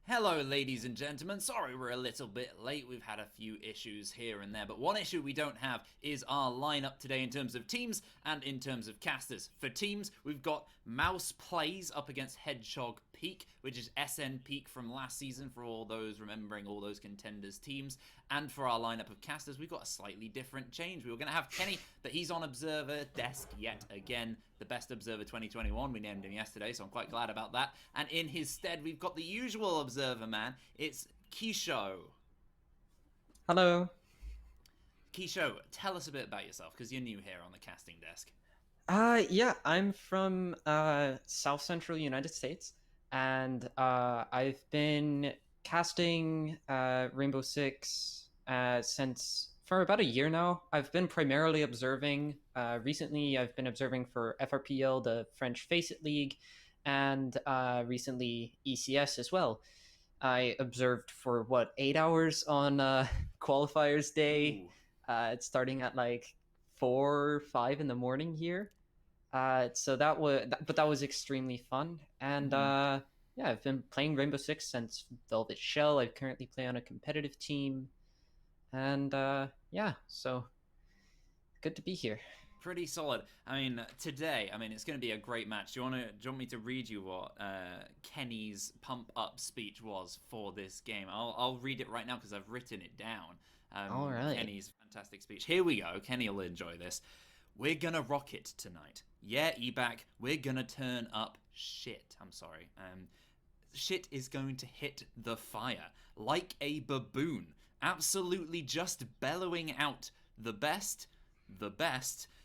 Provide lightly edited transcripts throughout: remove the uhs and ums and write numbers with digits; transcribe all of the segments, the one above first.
Hello, ladies and gentlemen. Sorry we're a little bit late. We've had a few issues here and there, but one issue we don't have is our lineup today in terms of teams and in terms of casters. For teams, we've got MousePlayz up against Hedgehog Peak, which is SN Peak from last season for all those remembering all those Contenders teams. And for our lineup of casters, we've got a slightly different change. We were going to have Kenny, but he's on Observer Desk yet again. The best Observer 2021. We named him yesterday, so I'm quite glad about that. And in his stead, we've got the usual Observer man. It's Kisho. Hello. Kisho, tell us a bit about yourself, because you're new here on the casting desk. Yeah, I'm from South Central United States, and I've been casting Rainbow Six since for about a year now. I've been primarily observing. Recently, I've been observing for FRPL, the French Face It League, and recently ECS as well. I observed for what 8 hours on qualifiers day. Ooh. It's starting at like 4, 5 in the morning here. So but that was extremely fun. And Mm-hmm. yeah, I've been playing Rainbow Six since Velvet Shell. I currently play on a competitive team, and yeah, so good to be here. Pretty solid. I mean, today, it's going to be a great match. Do you want me to read you what Kenny's pump up speech was for this game? I'll read it right now because I've written it down. All right. Kenny's fantastic speech. Here we go. Kenny will enjoy this. We're gonna rock it tonight. Yeah, eBack, we're gonna turn up shit. I'm sorry. Shit is going to hit the fire like a baboon, absolutely just bellowing out the best.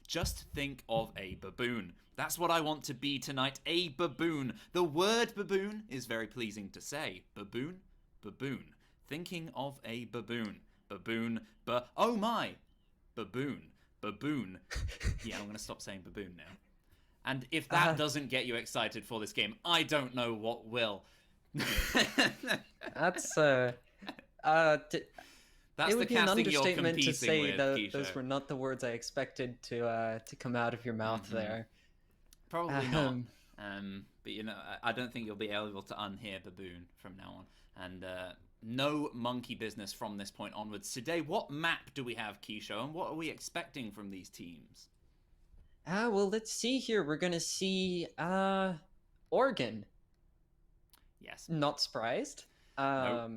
Just think of a baboon. That's what I want to be tonight, a baboon. The word baboon is very pleasing to say. Baboon, baboon. Thinking of a baboon. Baboon, oh my! Baboon, baboon. Yeah, I'm going to stop saying baboon now. And if that Uh, doesn't get you excited for this game, I don't know what will. that's uh, t- it That's the would be an casting you're understatement to competing say with, that those Keisha. were not the words I expected to come out of your mouth there. Probably not. Um, But I don't think you'll be able to unhear baboon from now on. And no monkey business from this point onwards. Today, what map do we have, Keisha, and what are we expecting from these teams? well, let's see here. We're gonna see Oregon. Yes. Not surprised. No.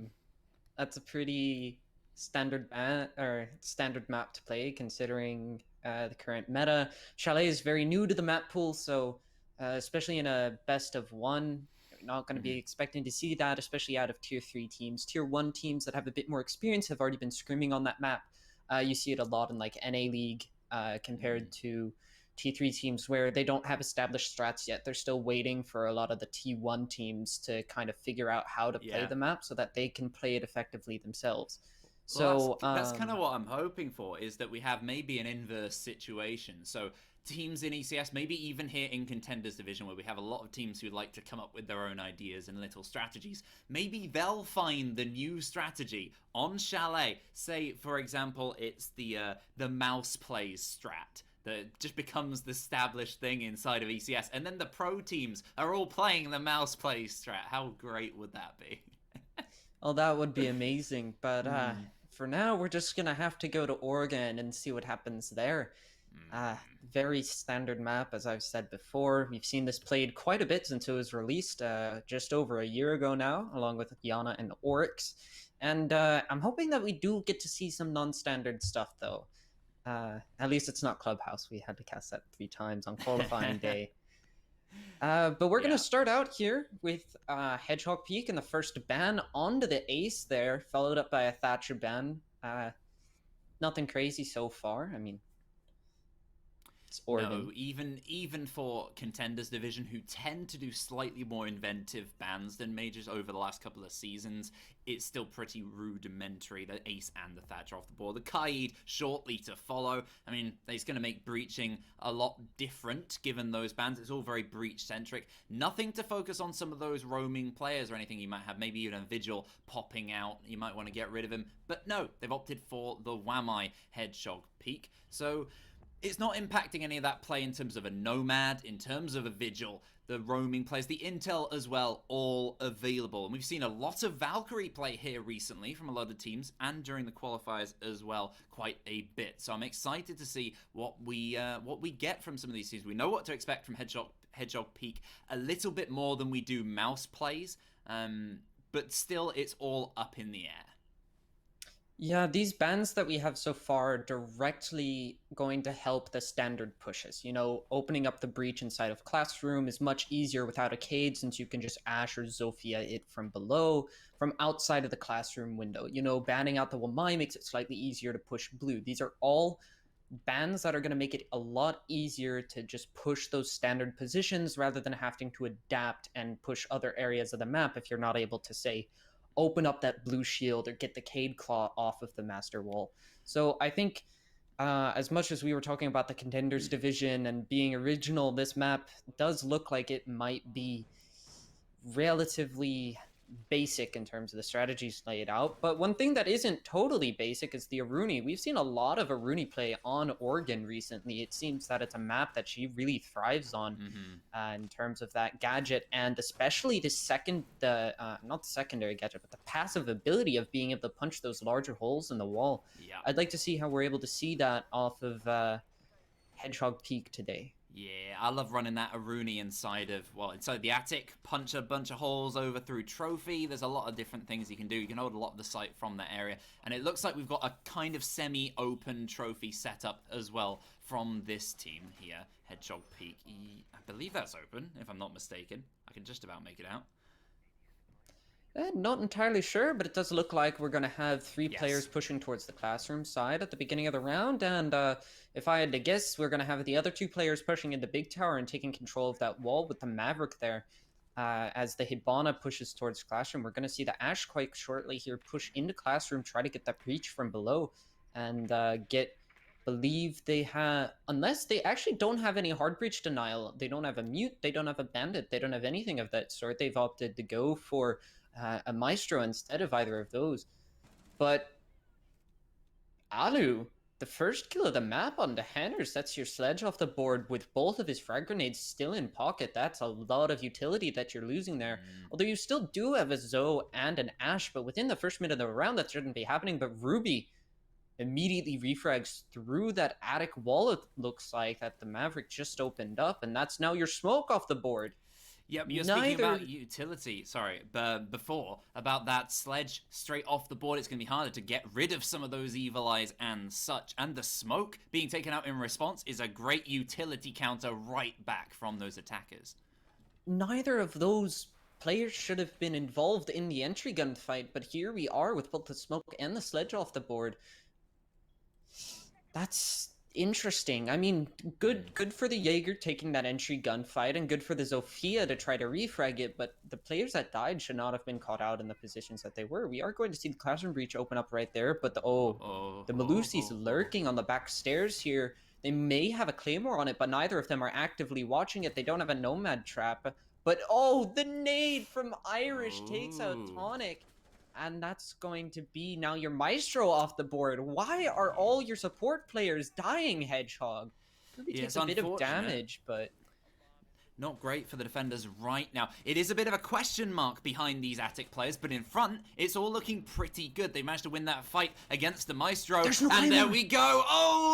That's a pretty standard map to play considering the current meta. Chalet is very new to the map pool, so especially in a best of one, you're not going to be Mm-hmm. expecting to see that, especially out of tier 3 teams. Tier 1 teams that have a bit more experience have already been scrimming on that map. You see it a lot in like NA League Mm-hmm. compared to T3 teams where they don't have established strats yet. They're still waiting for a lot of the T1 teams to kind of figure out how to play Yeah. the map so that they can play it effectively themselves. Well, that's So, that's kind of what I'm hoping for, is that we have maybe an inverse situation. So teams in ECS, maybe even here in Contenders Division, where we have a lot of teams who like to come up with their own ideas and little strategies, maybe they'll find the new strategy on Chalet. Say, for example, it's the MousePlayz strat that just becomes the established thing inside of ECS, and then the pro teams are all playing the MousePlayz strat. How great would that be? well, that would be amazing. But for now, we're just going to have to go to Oregon and see what happens there. Very standard map, as I've said before. We've seen this played quite a bit since it was released just over a year ago now, along with Yana and Oryx. And I'm hoping that we do get to see some non standard stuff, though. At least it's not Clubhouse. We had to cast that 3 times on qualifying day. But we're going to Yeah. start out here with Hedgehog Peak and the first ban onto the ace there, followed up by a Thatcher ban. Nothing crazy so far. I mean, it's No, Oregon. even for Contenders Division, who tend to do slightly more inventive bans than Majors over the last couple of seasons, it's still pretty rudimentary. The Ace and the Thatcher off the board. The Kaid shortly to follow. I mean, he's going to make breaching a lot different given those bans. It's all very breach-centric. Nothing to focus on some of those roaming players or anything you might have. Maybe even a Vigil popping out. You might want to get rid of him. But no, they've opted for the Wamai Hedgehog Peak. So It's not impacting any of that play in terms of a Nomad, in terms of a Vigil, the roaming plays, the intel as well, all available. And we've seen a lot of Valkyrie play here recently from a lot of teams, and during the qualifiers as well, quite a bit. So I'm excited to see what we get from some of these teams. We know what to expect from Hedgehog Peak a little bit more than we do MousePlayz, but still it's all up in the air. Yeah, these bans that we have so far are directly going to help the standard pushes. You know, opening up the breach inside of Classroom is much easier without a Cade, since you can just Ashe or Zofia it from below, from outside of the Classroom window. You know, banning out the Wamai makes it slightly easier to push blue. These are all bans that are going to make it a lot easier to just push those standard positions rather than having to adapt and push other areas of the map if you're not able to, say, open up that blue shield or get the Cade Claw off of the Master Wall. So I think as much as we were talking about the Contenders division and being original, this map does look like it might be relatively basic in terms of the strategies laid out. But one thing that isn't totally basic is the Aruni. We've seen a lot of Aruni play on Oregon recently. It seems that it's a map that she really thrives on in terms of that gadget, and especially not the secondary gadget, but the passive ability of being able to punch those larger holes in the wall. Yeah. I'd like to see how we're able to see that off of Hedgehog Peak today. Yeah, I love running that Aruni inside the attic, punch a bunch of holes over through Trophy. There's a lot of different things you can do. You can hold a lot of the site from that area. And it looks like we've got a kind of semi-open Trophy setup as well from this team here, Hedgehog Peak. I believe that's open, if I'm not mistaken. I can just about make it out. Not entirely sure, but it does look like we're going to have three players pushing towards the Classroom side at the beginning of the round, and if I had to guess, we're going to have the other two players pushing into Big Tower and taking control of that wall with the Maverick there. As the Hibana pushes towards Classroom, we're going to see the Ashe quite shortly here push into Classroom, try to get that breach from below, and believe they have, unless they actually don't have any hard breach denial, they don't have a mute, they don't have a bandit, they don't have anything of that sort. They've opted to go for a Maestro instead of either of those. But Alu, the first kill of the map on the Hanners, that's your Sledge off the board with both of his frag grenades still in pocket. That's a lot of utility that you're losing there. Although you still do have a Zoe and an Ashe, but within the first minute of the round that shouldn't be happening. But Ruby immediately refrags through that attic wall, it looks like, that the Maverick just opened up, and that's now your smoke off the board. Yep, you're speaking about utility, before, about that Sledge straight off the board. It's going to be harder to get rid of some of those Evil Eyes and such. And the smoke being taken out in response is a great utility counter right back from those attackers. Neither of those players should have been involved in the entry gun fight, but here we are with both the smoke and the Sledge off the board. That's interesting. I mean, good for the Jaeger taking that entry gunfight, and good for the Zofia to try to refrag it, but the players that died should not have been caught out in the positions that they were. We are going to see the Classroom breach open up right there, but the Malusi's lurking on the back stairs here. They may have a Claymore on it, but neither of them are actively watching it. They don't have a Nomad trap, but the nade from Irish takes out Tonic. And that's going to be now your Maestro off the board. Why are all your support players dying, Hedgehog? Ruby takes a bit of damage, but not great for the defenders right now. It is a bit of a question mark behind these attic players, but in front, it's all looking pretty good. They managed to win that fight against the Maestro, and there we go.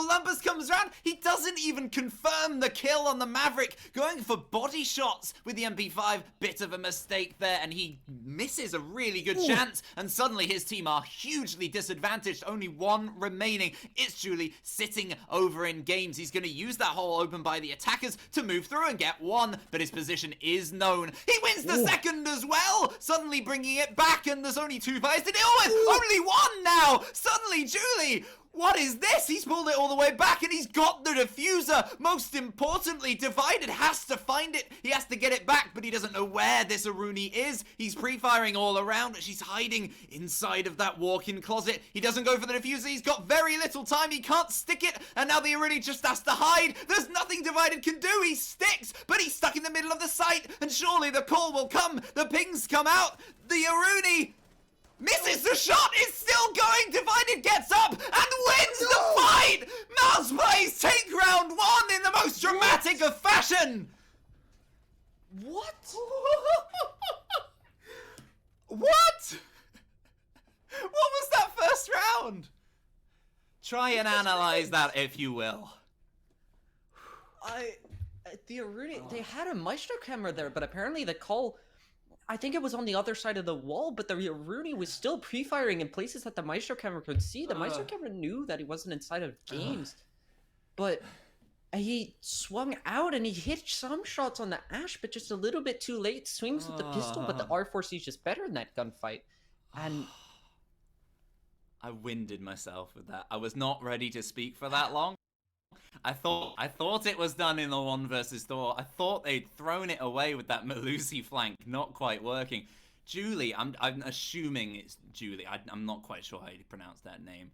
Lumpus comes around. He doesn't even confirm the kill on the Maverick, going for body shots with the MP5. Bit of a mistake there, and he misses a really good chance, and suddenly his team are hugely disadvantaged. Only one remaining. It's Julie sitting over in games. He's going to use that hole open by the attackers to move through and get one, but his position is known. He wins the second as well, suddenly bringing it back, and there's only two players to deal with. Only one now. Suddenly, Julie, what is this? He's pulled it all the way back, and he's got the diffuser. Most importantly, Divided has to find it. He has to get it back, but he doesn't know where this Aruni is. He's pre-firing all around. She's hiding inside of that walk-in closet. He doesn't go for the diffuser. He's got very little time. He can't stick it, and now the Aruni just has to hide. There's nothing Divided can do. He sticks, but he's stuck in the middle of the site, and surely the call will come. The pings come out. The Aruni misses the shot, is still going. Divided gets up and wins the fight. MousePlayz take round round one in the most dramatic of fashion! What? What? What was that first round? Try and analyze that, if you will. The Aruni, they had a Maestro camera there, but apparently the call, I think it was on the other side of the wall, but the Aruni was still pre-firing in places that the Maestro camera could see. The Maestro camera knew that he wasn't inside of games, but he swung out and he hit some shots on the Ash, but just a little bit too late. Swings with the pistol, but the R4C is just better in that gunfight. And I winded myself with that. I was not ready to speak for that long. I thought it was done in the 1 versus 4. I thought they'd thrown it away with that Malusi flank not quite working. Julie, I'm assuming it's Julie. I'm not quite sure how you pronounce that name.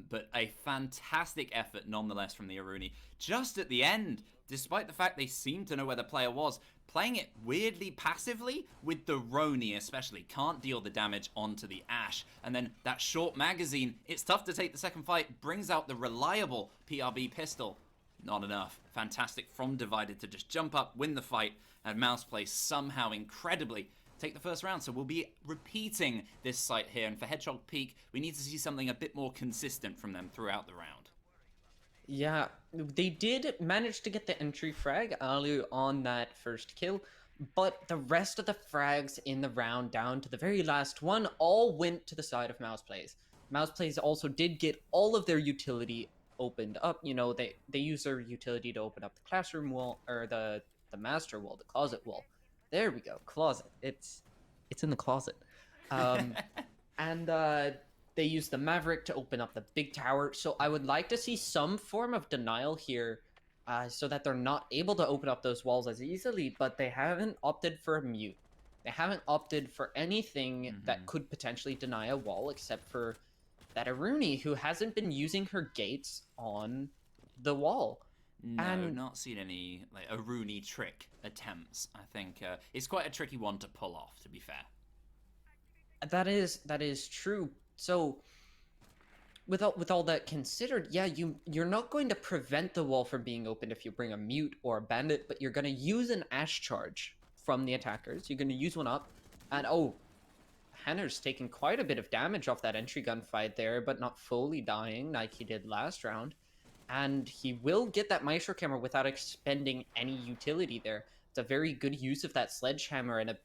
But a fantastic effort nonetheless from the Aruni. Just at the end, despite the fact they seemed to know where the player was, playing it weirdly passively with the Roni especially. Can't deal the damage onto the Ash. And then that short magazine, it's tough to take the second fight, brings out the reliable PRB pistol. Not enough. Fantastic from Divided to just jump up, win the fight, and MousePlayz somehow incredibly take the first round. So we'll be repeating this site here, and for Hedgehog Peak, we need to see something a bit more consistent from them throughout the round. yeah, they did manage to get the entry frag early on that first kill, but the rest of the frags in the round down to the very last one all went to the side of MousePlayz. MousePlayz also did get all of their utility opened up. You know, they use their utility to open up the classroom wall, or the master wall, the closet wall. There we go, closet. It's in the closet. And they use the Maverick to open up the big tower. So I would like to see some form of denial here, so that they're not able to open up those walls as easily, but they haven't opted for a mute. They haven't opted for anything that could potentially deny a wall, except for that Aruni, who hasn't been using her gates on the wall. No, And not seen any like Aruni trick attempts. I think it's quite a tricky one to pull off, to be fair. that is true. So with all that considered, yeah, you're not going to prevent the wall from being opened if you bring a mute or a bandit, but you're going to use an Ash charge from the attackers. You're going to use one up, and oh, Henner's taking quite a bit of damage off that entry gun fight there, but not fully dying like he did last round. And he will get that Maestro camera without expending any utility there. It's a very good use of that sledgehammer, and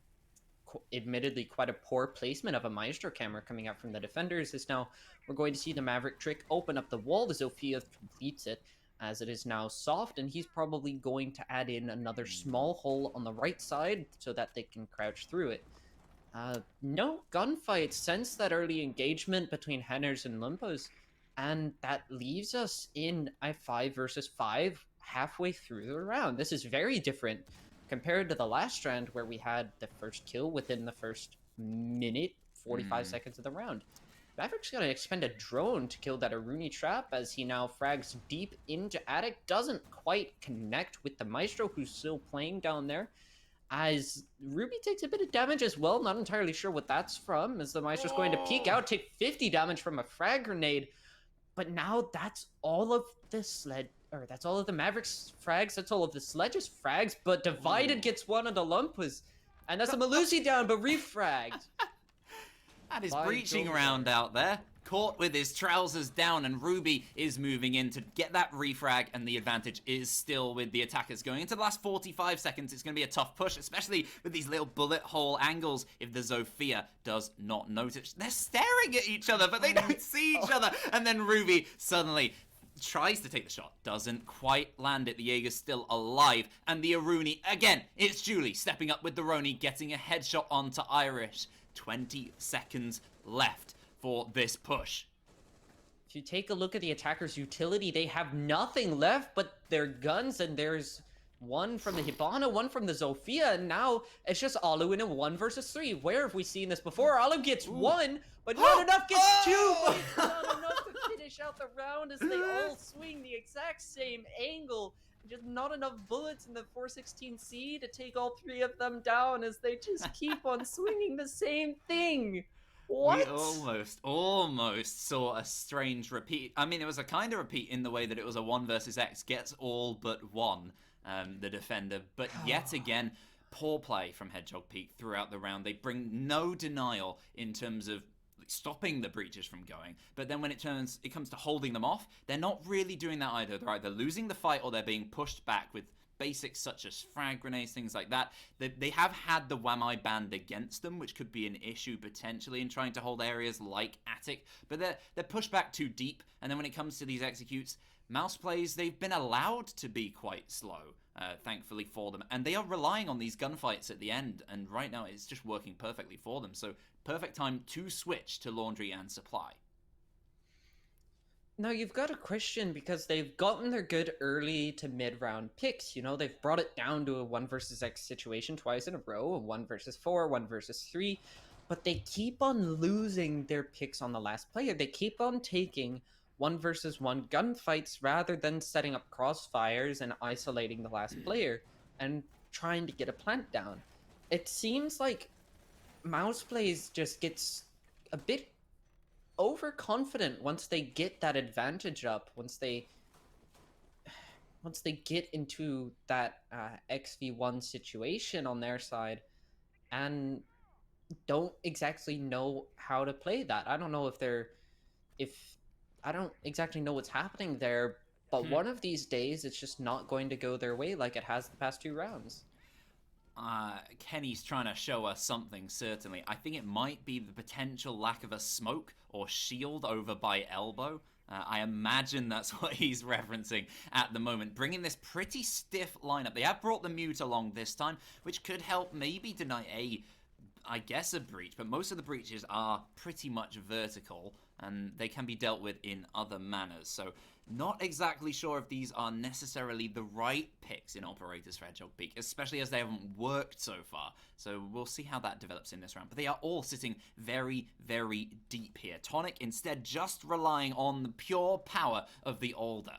admittedly quite a poor placement of a Maestro camera coming out from the defenders. Is now we're going to see the Maverick trick open up the wall. The Zofia completes it as it is now soft, and he's probably going to add in another small hole on the right side so that they can crouch through it. No gunfight since that early engagement between Henners and Lumpos, and that leaves us in a 5 versus 5 halfway through the round. This is very different compared to the last round where we had the first kill within the first minute, 45 seconds of the round. Maverick's going to expend a drone to kill that Aruni trap as he now frags deep into Attic. Doesn't quite connect with the Maestro, who's still playing down there, as Ruby takes a bit of damage as well. Not entirely sure what that's from, as the Maestro's going to peek out, take 50 damage from a frag grenade. But now that's all of the that's all of the Mavericks frags, that's all of the Sledge's frags, but Divided gets one of the Lumpas. And that's a Malusi down, but refragged. That is breaching round out there. Caught with his trousers down, and Ruby is moving in to get that refrag, and the advantage is still with the attackers. Going into the last 45 seconds, it's going to be a tough push, especially with these little bullet hole angles if the Zofia does not notice. They're staring at each other, but they don't see each other. And then Ruby suddenly tries to take the shot, doesn't quite land it. The Jaeger's still alive, and the Aruni, again, it's Julie stepping up with the Roni, getting a headshot onto Irish. 20 seconds left for this push. If you take a look at the attackers' utility, they have nothing left but their guns, and there's one from the Hibana, one from the Zofia, and now it's just Alu in a 1 versus 3. Where have we seen this before? Alu gets one, but not enough gets two, but not enough to finish out the round as they all swing the exact same angle. Just not enough bullets in the 416C to take all three of them down as they just keep on swinging the same thing. We What? almost saw a strange repeat. I mean, it was a kind of repeat in the way that it was a 1 versus X, gets all but one, the defender. But yet again, poor play from Hedgehog Peak throughout the round. They bring no denial in terms of stopping the breaches from going. But then when it comes to holding them off, they're not really doing that either. They're either losing the fight or they're being pushed back with basics such as frag grenades, things like that. They have had the Wamai banned against them, which could be an issue potentially in trying to hold areas like Attic, but they're pushed back too deep, and then when it comes to these executes, MousePlayz, they've been allowed to be quite slow, thankfully for them, and they are relying on these gunfights at the end, and right now it's just working perfectly for them, so perfect time to switch to Laundry and Supply. Now you've got a question because they've gotten their good early to mid-round picks. You know, they've brought it down to a 1 versus X situation twice in a row, a 1 versus 4, 1 versus 3, but they keep on losing their picks on the last player. They keep on taking 1 versus 1 gunfights rather than setting up crossfires and isolating the last player and trying to get a plant down. It seems like MousePlayz just gets a bit overconfident once they get that advantage up, once they get into that XV1 situation on their side, and don't exactly know how to play that. I don't know if I don't exactly know what's happening there, but one of these days it's just not going to go their way like it has the past 2 rounds. Kenny's trying to show us something, certainly. I think it might be the potential lack of a smoke or shield over by elbow. I imagine that's what he's referencing at the moment. Bringing this pretty stiff lineup. They have brought the mute along this time, which could help maybe deny I guess a breach, but most of the breaches are pretty much vertical, and they can be dealt with in other manners. So not exactly sure if these are necessarily the right picks in operators for Hedgehog Peak, especially as they haven't worked so far. So we'll see how that develops in this round. But they are all sitting very, very deep here. Tonic instead just relying on the pure power of the Alder.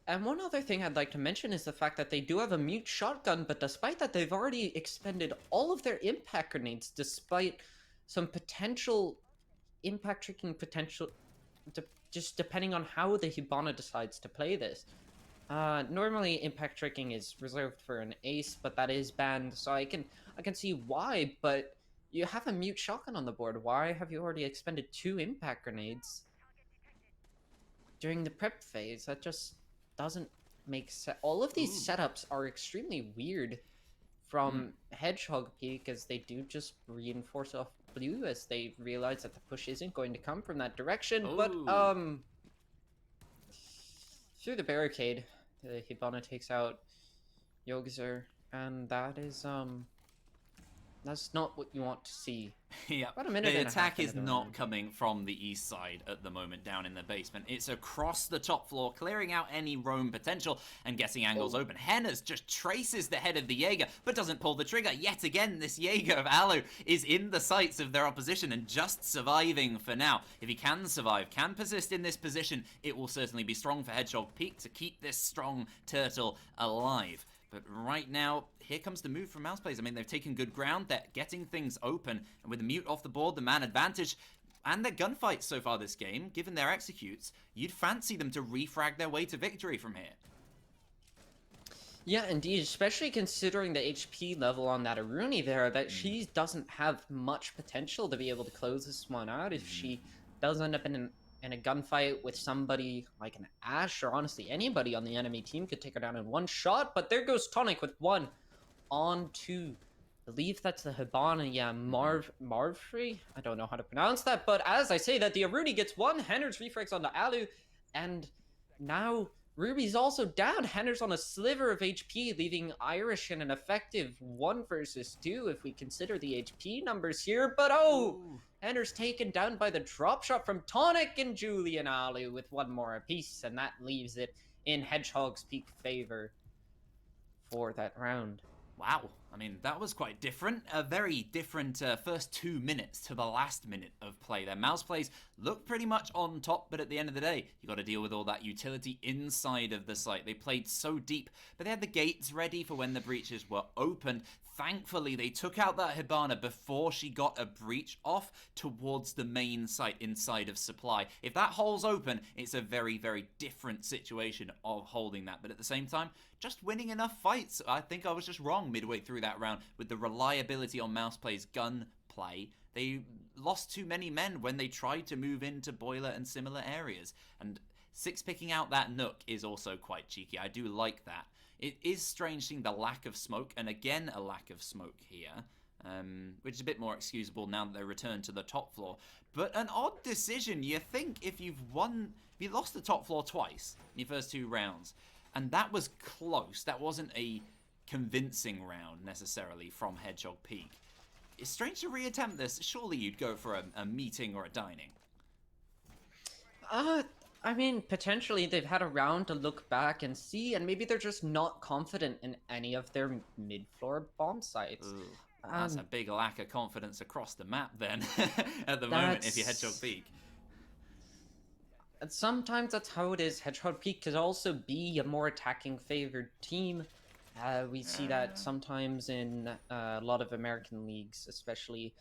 And one other thing I'd like to mention is the fact that they do have a mute shotgun, but despite that, they've already expended all of their impact grenades, despite some potential impact tricking potential, just depending on how the Hibana decides to play this. Normally, impact tricking is reserved for an ace, but that is banned, so I can see why, but you have a mute shotgun on the board. Why have you already expended 2 impact grenades during the prep phase? That just doesn't make sense. All of these setups are extremely weird from Hedgehog Peak, as they do just reinforce off blue as they realize that the push isn't going to come from that direction. But through the barricade, the Hibana takes out Yogzer, and that is that's not what you want to see. Yeah, about a minute the and a attack half is not coming from the east side at the moment down in the basement. It's across the top floor, clearing out any roam potential and getting angles open. Hennes just traces the head of the Jaeger, but doesn't pull the trigger. Yet again, this Jaeger of Alu is in the sights of their opposition and just surviving for now. If he can survive, can persist in this position, it will certainly be strong for Hedgehog Peak to keep this strong turtle alive. But right now, here comes the move from MousePlayz. I mean, they've taken good ground. They're getting things open. And with the mute off the board, the man advantage, and their gunfights so far this game, given their executes, you'd fancy them to refrag their way to victory from here. Yeah, indeed, especially considering the HP level on that Aruni there, that she doesn't have much potential to be able to close this one out if she does end up in a gunfight with somebody like an Ashe, or honestly anybody on the enemy team could take her down in one shot. But there goes Tonic with 1 on 2. I believe that's the Hibana. Yeah, Marvfree? I don't know how to pronounce that, but as I say that, the Aruni gets 1. Henner's reflex on the Alu, and now Ruby's also down. Henner's on a sliver of HP, leaving Irish in an effective 1 versus 2 if we consider the HP numbers here. But Henner's taken down by the drop shot from Tonic and Julian Alu with 1 more apiece, and that leaves it in Hedgehog's Peak favor for that round. Wow, I mean, that was quite different. A very different first 2 minutes to the last minute of play there. MousePlayz looked pretty much on top, but at the end of the day, you got to deal with all that utility inside of the site. They played so deep, but they had the gates ready for when the breaches were opened. Thankfully, they took out that Hibana before she got a breach off towards the main site inside of supply. If that hole's open, it's a very, very different situation of holding that. But at the same time, just winning enough fights. I think I was just wrong midway through that round with the reliability on MousePlayz gun play. They lost too many men when they tried to move into boiler and similar areas. And Six picking out that Nook is also quite cheeky. I do like that. It is strange seeing the lack of smoke, and again a lack of smoke here, which is a bit more excusable now that they return to the top floor. But an odd decision. You think if you lost the top floor twice in your first 2 rounds, and that was close, that wasn't a convincing round necessarily from Hedgehog Peak. It's strange to reattempt this. Surely you'd go for a meeting or a dining. I mean, potentially they've had a round to look back and see, and maybe they're just not confident in any of their mid-floor bomb sites. Ooh, that's a big lack of confidence across the map then, at the moment, if you Hedgehog Peak. Sometimes that's how it is. Hedgehog Peak could also be a more attacking favored team. We see that sometimes in a lot of American leagues, especially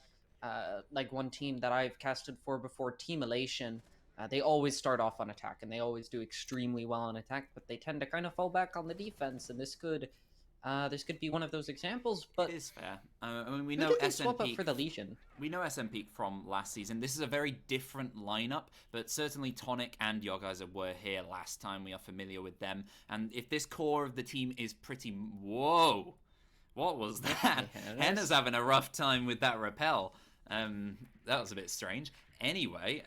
like one team that I've casted for before, Team Elation. They always start off on attack, and they always do extremely well on attack, but they tend to kind of fall back on the defense, and this could be one of those examples. But it is fair. I mean, we know swap up for the Legion. We know SM Peak from last season. This is a very different lineup, but certainly Tonic and Yogaiser were here last time. We are familiar with them, and if this core of the team is pretty... Whoa! What was that? Henna's having a rough time with that rappel. That was a bit strange. Anyway,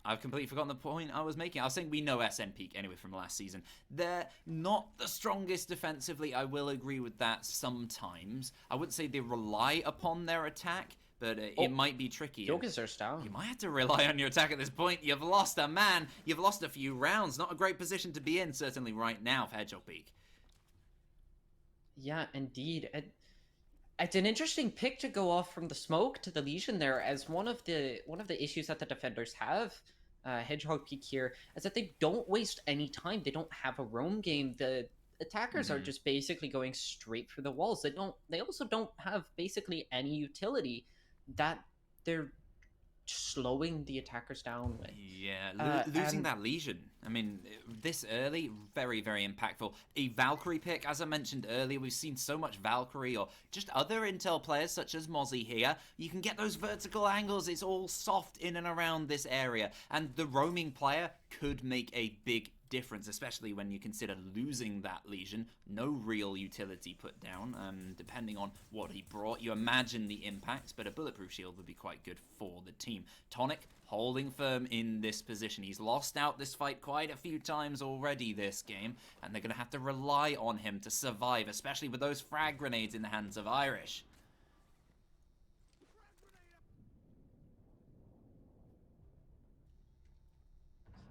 I've completely forgotten the point I was making. I was saying we know SM Peak anyway from last season. They're not the strongest defensively. I will agree with that sometimes. I wouldn't say they rely upon their attack, but it might be tricky. Yogaiser's down. You might have to rely on your attack at this point. You've lost a man. You've lost a few rounds. Not a great position to be in, certainly right now for Hedgehog Peak. Yeah, indeed. It's an interesting pick to go off from the smoke to the Legion there, as one of the issues that the defenders have, Hedgehog Peak here, is that they don't waste any time. They don't have a roam game. The attackers are just basically going straight for the walls. They also don't have basically any utility that they're slowing the attackers down with. Yeah, losing that Legion. I mean, this early, very, very impactful. A Valkyrie pick, as I mentioned earlier, we've seen so much Valkyrie or just other Intel players such as Mozzie here. You can get those vertical angles. It's all soft in and around this area. And the roaming player could make a big difference, especially when you consider losing that Legion. No real utility put down, depending on what he brought. You imagine the impact, but a bulletproof shield would be quite good for the team. Tonic holding firm in this position. He's lost out this fight quite a few times already this game, and they're going to have to rely on him to survive, especially with those frag grenades in the hands of Irish.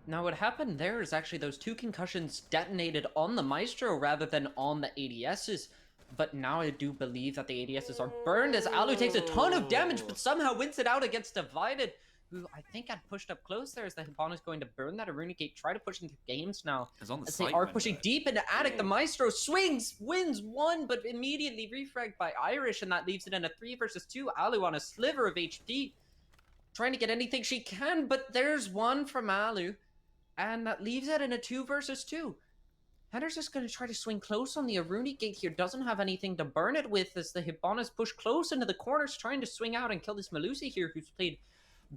Now, what happened there is actually those 2 concussions detonated on the Maestro rather than on the ADSs. But now I do believe that the ADSs are burned as Alu takes a ton of damage, but somehow wins it out against Divided, who I think had pushed up close there as the Hibana is going to burn that Aruna Gate, try to push into games now. As they are pushing deep into Attic, the Maestro swings, wins 1, but immediately refragged by Irish, and that leaves it in a 3 versus 2. Alu on a sliver of HP, trying to get anything she can, but there's 1 from Alu. And that leaves it in a 2 versus 2. Hender's just going to try to swing close on the Aruna Gate here. Doesn't have anything to burn it with as the Hibanas push close into the corners, trying to swing out and kill this Melusi here, who's played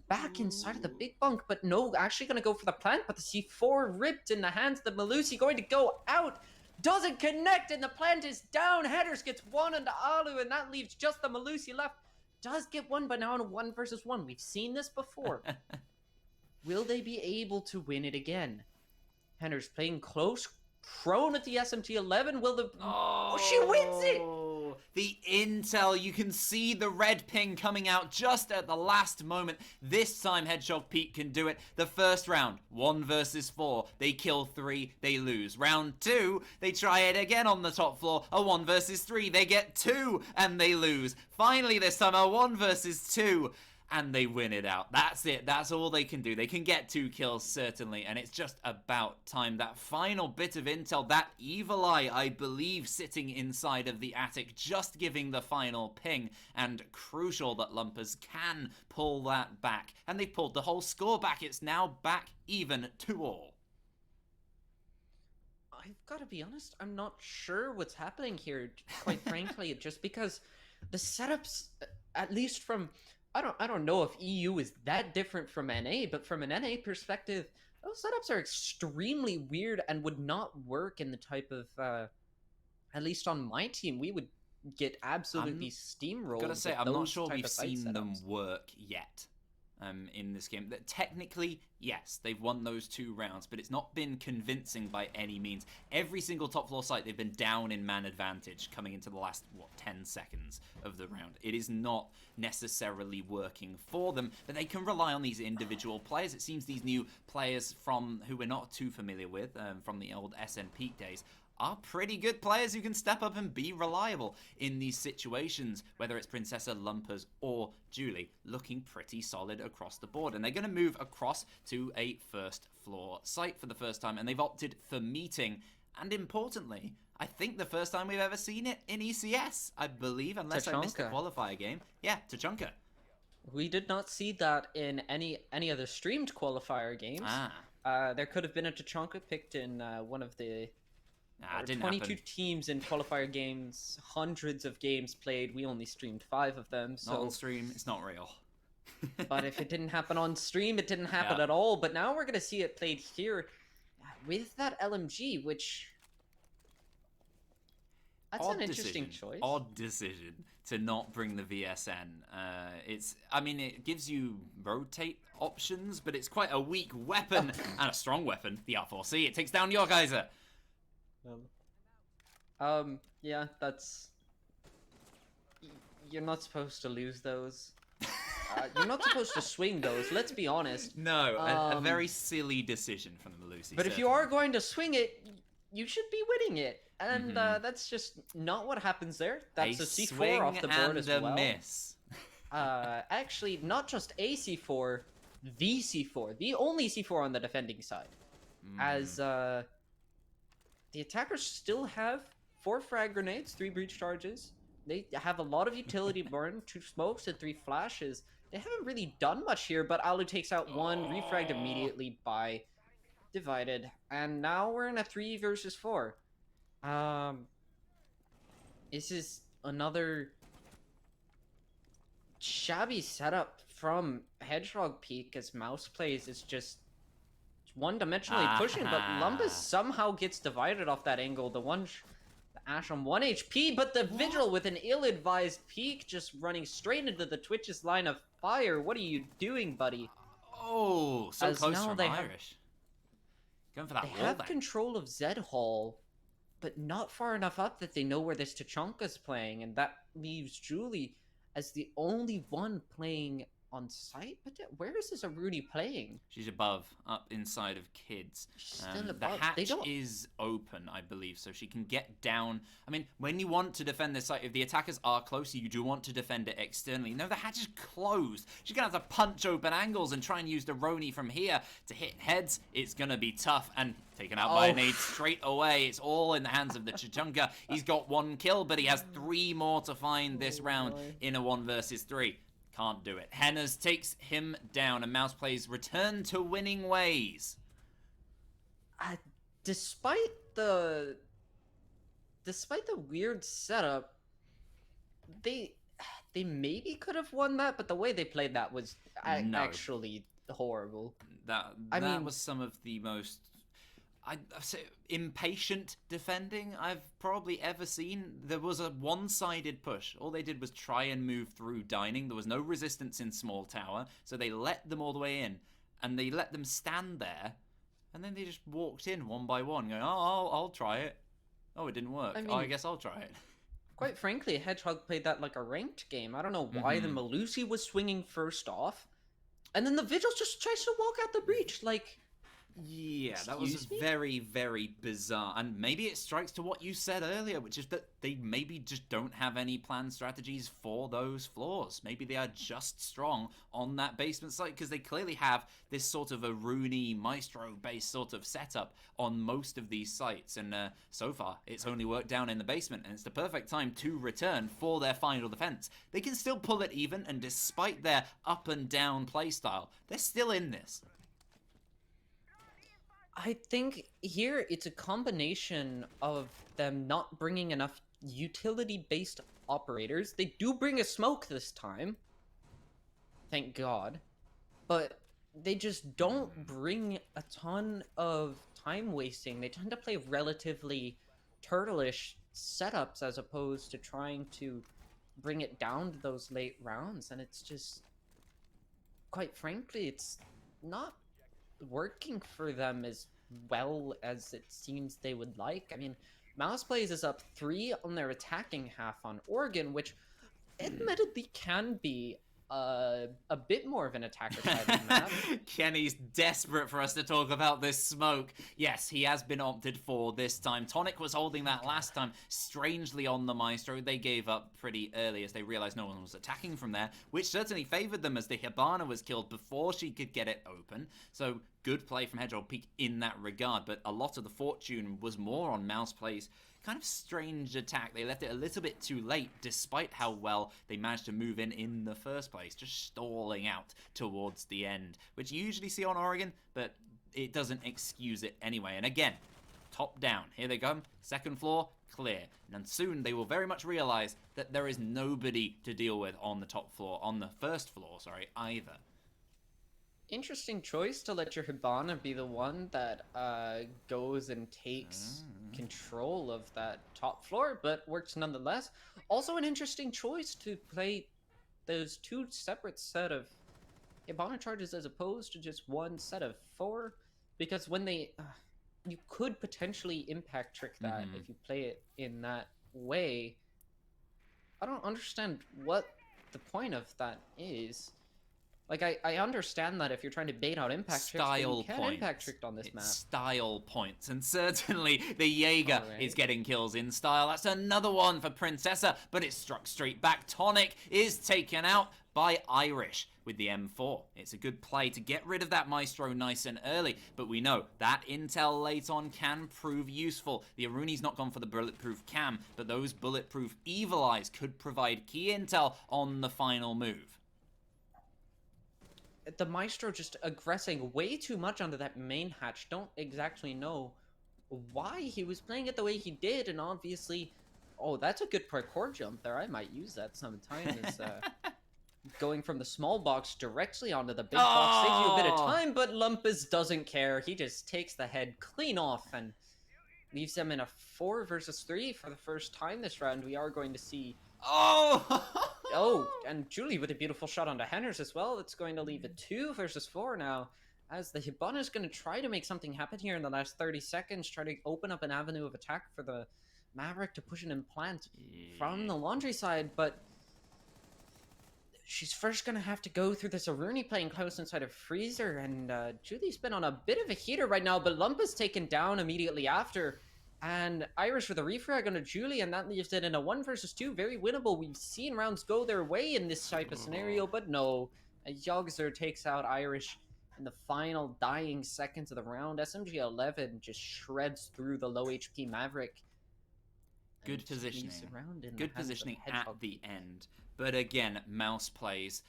back inside of the big bunk. But no, actually going to go for the plant. But the C4 ripped in the hands of the Melusi, going to go out. Doesn't connect, and the plant is down. Headers gets 1 onto Alu, and that leaves just the Melusi left. Does get 1, but now in a 1 versus 1. We've seen this before. Will they be able to win it again? Hender's playing close, prone at the SMT-11. Will the... Oh, she wins it! intel. The intel. You can see the red ping coming out just at the last moment. This time Hedgehog Peak can do it. The first round, 1 versus 4. They kill 3, they lose. Round 2, they try it again on the top floor. A 1 versus 3. They get 2 and they lose. Finally this time, a 1 versus 2. And they win it out. That's it. That's all they can do. They can get 2 kills, certainly. And it's just about time. That final bit of intel, that evil eye, I believe, sitting inside of the attic, just giving the final ping. And crucial that Lumpers can pull that back. And they've pulled the whole score back. It's now back even 2-all. I've got to be honest, I'm not sure what's happening here, quite frankly, just because the setups, at least from... I don't know if EU is that different from NA, but from an NA perspective, those setups are extremely weird and would not work in the type of, at least on my team, we would get absolutely steamrolled. Gotta say, I'm not sure we've seen them work yet. In this game. That technically, yes, they've won those 2 rounds, but it's not been convincing by any means. Every single top floor site, they've been down in man advantage coming into the last, 10 seconds of the round. It is not necessarily working for them, but they can rely on these individual players. It seems these new players from who we're not too familiar with, from the old SN Peak days, are pretty good players who can step up and be reliable in these situations, whether it's Princessa, Lumpers, or Julie, looking pretty solid across the board. And they're going to move across to a first floor site for the first time, and they've opted for meeting. And importantly, I think the first time we've ever seen it in ECS, I believe, unless I missed the qualifier game. Yeah, Tachanka. We did not see that in any other streamed qualifier games. There could have been a Tachanka picked in one of the... 22 teams in qualifier games, hundreds of games played. We only streamed 5 of them. So... Not on stream, it's not real. But if it didn't happen on stream, it didn't happen at all. But now we're going to see it played here with that LMG, which... That's an interesting choice. Odd decision to not bring the VSN. It gives you rotate options, but it's quite a weak weapon and a strong weapon. The R4C, it takes down your geyser. Yeah, that's... You're not supposed to lose those. You're not supposed to swing those, let's be honest. No, a very silly decision from the Lucy. But if you are going to swing it, you should be winning it. And that's just not what happens there. That's a C4 off the board as well. Miss. Actually, not just a C4, the C4. The only C4 on the defending side. As, the attackers still have 4 frag grenades, 3 breach charges. They have a lot of utility burn, 2 smokes and 3 flashes. They haven't really done much here, but Alu takes out 1, refragged immediately by Divided. And now we're in a 3 versus 4. This is another shabby setup from Hedgehog Peak, as MousePlayz is just one-dimensionally pushing, but Lumpus somehow gets divided off that angle. The Ash on 1 HP, but the Vigil with an ill-advised peek, just running straight into the Twitch's line of fire. What are you doing, buddy? Oh, so close from Irish. Going for that wall They have control of Zed Hall, but not far enough up that they know where this Tachanka's playing, and that leaves Julie as the only one playing on site. But where is this Aruni playing? She's above, up inside of kids. She's still above. The hatch is open, I believe, so she can get down. I mean, when you want to defend this site, if the attackers are closer, you do want to defend it externally. No, the hatch is closed. She's going to have to punch open angles and try and use the Roni from here to hit heads. It's going to be tough, and taken out by a nade straight away. It's all in the hands of the Tachanka. He's got 1 kill, but he has 3 more to find this round in a 1 versus 3. Can't do it. Hennas takes him down, and MousePlayz return to winning ways. Despite the weird setup, they maybe could have won that, but the way they played that was actually horrible. That was some of the most I'd say impatient defending I've probably ever seen. There was a one-sided push. All they did was try and move through dining. There was no resistance in small tower, so they let them all the way in, and they let them stand there, and then they just walked in one by one, going, "Oh, I'll try it. Oh, it didn't work. I guess I'll try it." Quite frankly, Hedgehog played that like a ranked game. I don't know why the Melusi was swinging first off, and then the Vigil just tries to walk out the breach. Like, Yeah, that was excuse me? very, very bizarre. And maybe it strikes to what you said earlier, which is that they maybe just don't have any planned strategies for those floors. Maybe they are just strong on that basement site because they clearly have this sort of a Rooney Maestro-based sort of setup on most of these sites. And so far, it's only worked down in the basement, and it's the perfect time to return for their final defense. They can still pull it even, and despite their up and down playstyle, they're still in this. I think here it's a combination of them not bringing enough utility-based operators. They do bring a smoke this time, thank God, but they just don't bring a ton of time wasting. They tend to play relatively turtle-ish setups as opposed to trying to bring it down to those late rounds, and it's just, quite frankly, it's not working for them as well as it seems they would like. I mean, MousePlayz is up 3 on their attacking half on Oregon, which admittedly can be a bit more of an attacker-sided map. Kenny's desperate for us to talk about this smoke. Yes, he has been opted for this time. Tonic was holding that last time, strangely on the Maestro. They gave up pretty early as they realized no one was attacking from there, which certainly favored them as the Hibana was killed before she could get it open. So good play from Hedgehog Peak in that regard, but a lot of the fortune was more on MousePlayz. Kind of strange attack. They left it a little bit too late, despite how well they managed to move in the first place, just stalling out towards the end, which you usually see on Oregon, but it doesn't excuse it anyway. And again, top down. Here they come. Second floor, clear. And soon they will very much realize that there is nobody to deal with on the top floor, on the first floor, sorry, either. Interesting choice to let your Hibana be the one that goes and takes control of that top floor, but works nonetheless. Also an interesting choice to play those 2 separate set of Hibana charges as opposed to just one set of 4, because when they... you could potentially impact trick that if you play it in that way. I don't understand what the point of that is. Like, I understand that if you're trying to bait out impact tricks, but you can impact tricked on this map. Style points, and certainly the Jaeger is getting kills in style. That's another one for Princessa, but it's struck straight back. Tonic is taken out by Irish with the M4. It's a good play to get rid of that Maestro nice and early, but we know that intel late on can prove useful. The Aruni's not gone for the bulletproof cam, but those bulletproof Evil Eyes could provide key intel on the final move. The Maestro just aggressing way too much onto that main hatch. Don't exactly know why he was playing it the way he did, and obviously... Oh, that's a good parkour jump there. I might use that sometimes. Going from the small box directly onto the big box saves you a bit of time, but Lumpus doesn't care. He just takes the head clean off and leaves them in a 4 versus 3 for the first time this round. We are going to see... Oh, and Julie with a beautiful shot onto Henners as well. It's going to leave a 2 versus 4 now, as the Hibana is going to try to make something happen here in the last 30 seconds, try to open up an avenue of attack for the Maverick to push an implant from the laundry side, but she's first going to have to go through this Aruni playing close inside of Freezer, and Julie's been on a bit of a heater right now, but Lump is taken down immediately after. And Irish with a refrag on a Julie, and that leaves it in a 1 versus 2. Very winnable. We've seen rounds go their way in this type of scenario, but no. Yogzer takes out Irish in the final dying seconds of the round. SMG-11 just shreds through the low HP Maverick. Good positioning. Good positioning at the end. But again, MousePlayz.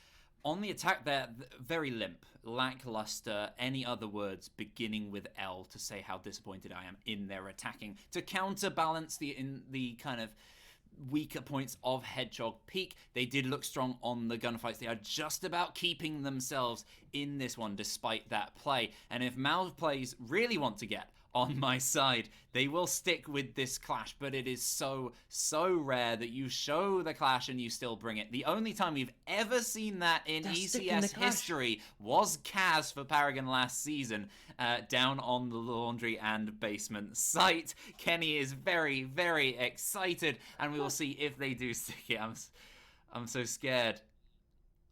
On the attack there, very limp, lackluster, any other words beginning with L to say how disappointed I am in their attacking. To counterbalance the kind of weaker points of Hedgehog Peak, they did look strong on the gunfights. They are just about keeping themselves in this one despite that play. And if MousePlayz really want to get on my side. They will stick with this clash, but it is so rare that you show the clash and you still bring it. The only time we've ever seen that in ECS history was Kaz for Paragon last season, down on the laundry and basement site. Kenny is very, very excited, and we will see if they do stick it. I'm so scared.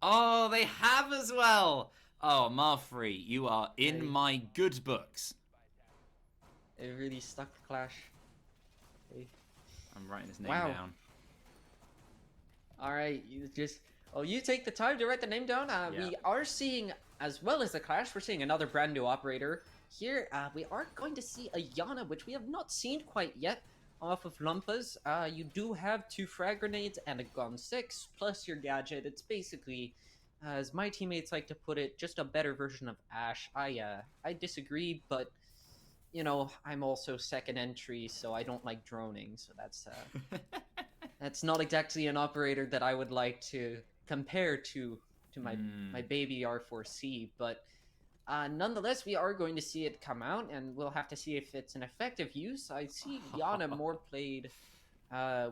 Oh, they have as well. Oh, Marfree, you are in my good books. It really stuck the clash. Hey. I'm writing his name down. Alright, you take the time to write the name down. We are seeing, as well as the clash, we're seeing another brand new operator. Here, we are going to see a Yana, which we have not seen quite yet, off of Lumpas. You do have 2 frag grenades and a gun 6, plus your gadget. It's basically, as my teammates like to put it, just a better version of Ash. I disagree, but you know, I'm also second entry, so I don't like droning, so that's not exactly an operator that I would like to compare to my baby R4C, but nonetheless, we are going to see it come out, and we'll have to see if it's an effective use. I see Yana more played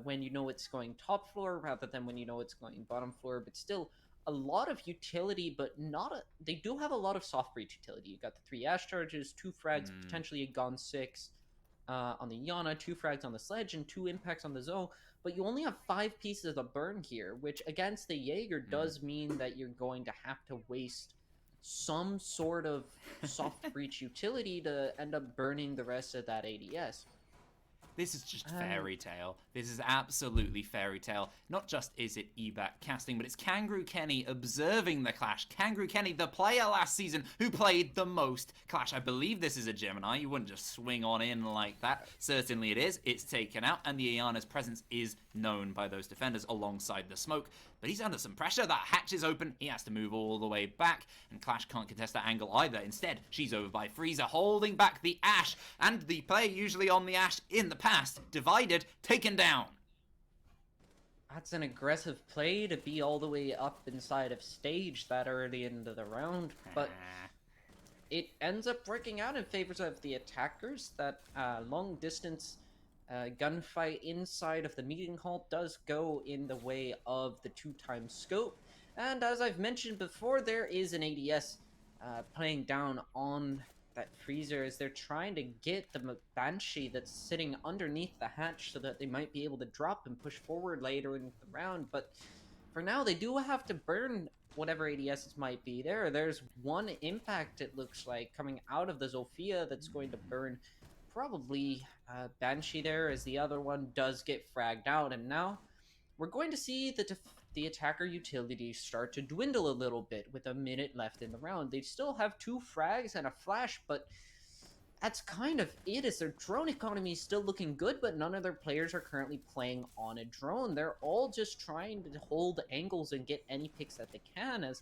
when you know it's going top floor rather than when you know it's going bottom floor, but still a lot of utility, but they do have a lot of soft breach utility. You got the 3 Ash charges, 2 frags, potentially a gun 6 on the Yana, 2 frags on the Sledge, and 2 impacts on the Zoe, but you only have 5 pieces of burn here, which against the Jaeger does mean that you're going to have to waste some sort of soft breach utility to end up burning the rest of that ADS. This is just fairy tale. This is absolutely fairy tale. Not just is it eBack casting, but it's Kangaroo Kenny observing the clash. Kangaroo Kenny, the player last season who played the most clash. I believe this is a Gemini. You wouldn't just swing on in like that. Certainly it is. It's taken out, and the Iana's presence is known by those defenders alongside the smoke. But he's under some pressure. That hatch is open. He has to move all the way back, and Clash can't contest that angle either. Instead, she's over by Freezer, holding back the Ash, and the player usually on the Ash in the past, divided, taken down. That's an aggressive play to be all the way up inside of stage that early into the round, but it ends up working out in favor of the attackers. That long distance gunfight inside of the meeting hall does go in the way of the 2x scope, and as I've mentioned before, there is an ADS playing down on that Freezer as they're trying to get the Banshee that's sitting underneath the hatch so that they might be able to drop and push forward later in the round. But for now, they do have to burn whatever ADSs might be there. There's one impact, it looks like, coming out of the Zofia that's going to burn probably Banshee there, as the other one does get fragged out. And now we're going to see the attacker utility start to dwindle a little bit with a minute left in the round. They still have 2 frags and a flash, but that's kind of it, as their drone economy is still looking good, but none of their players are currently playing on a drone. They're all just trying to hold angles and get any picks that they can, as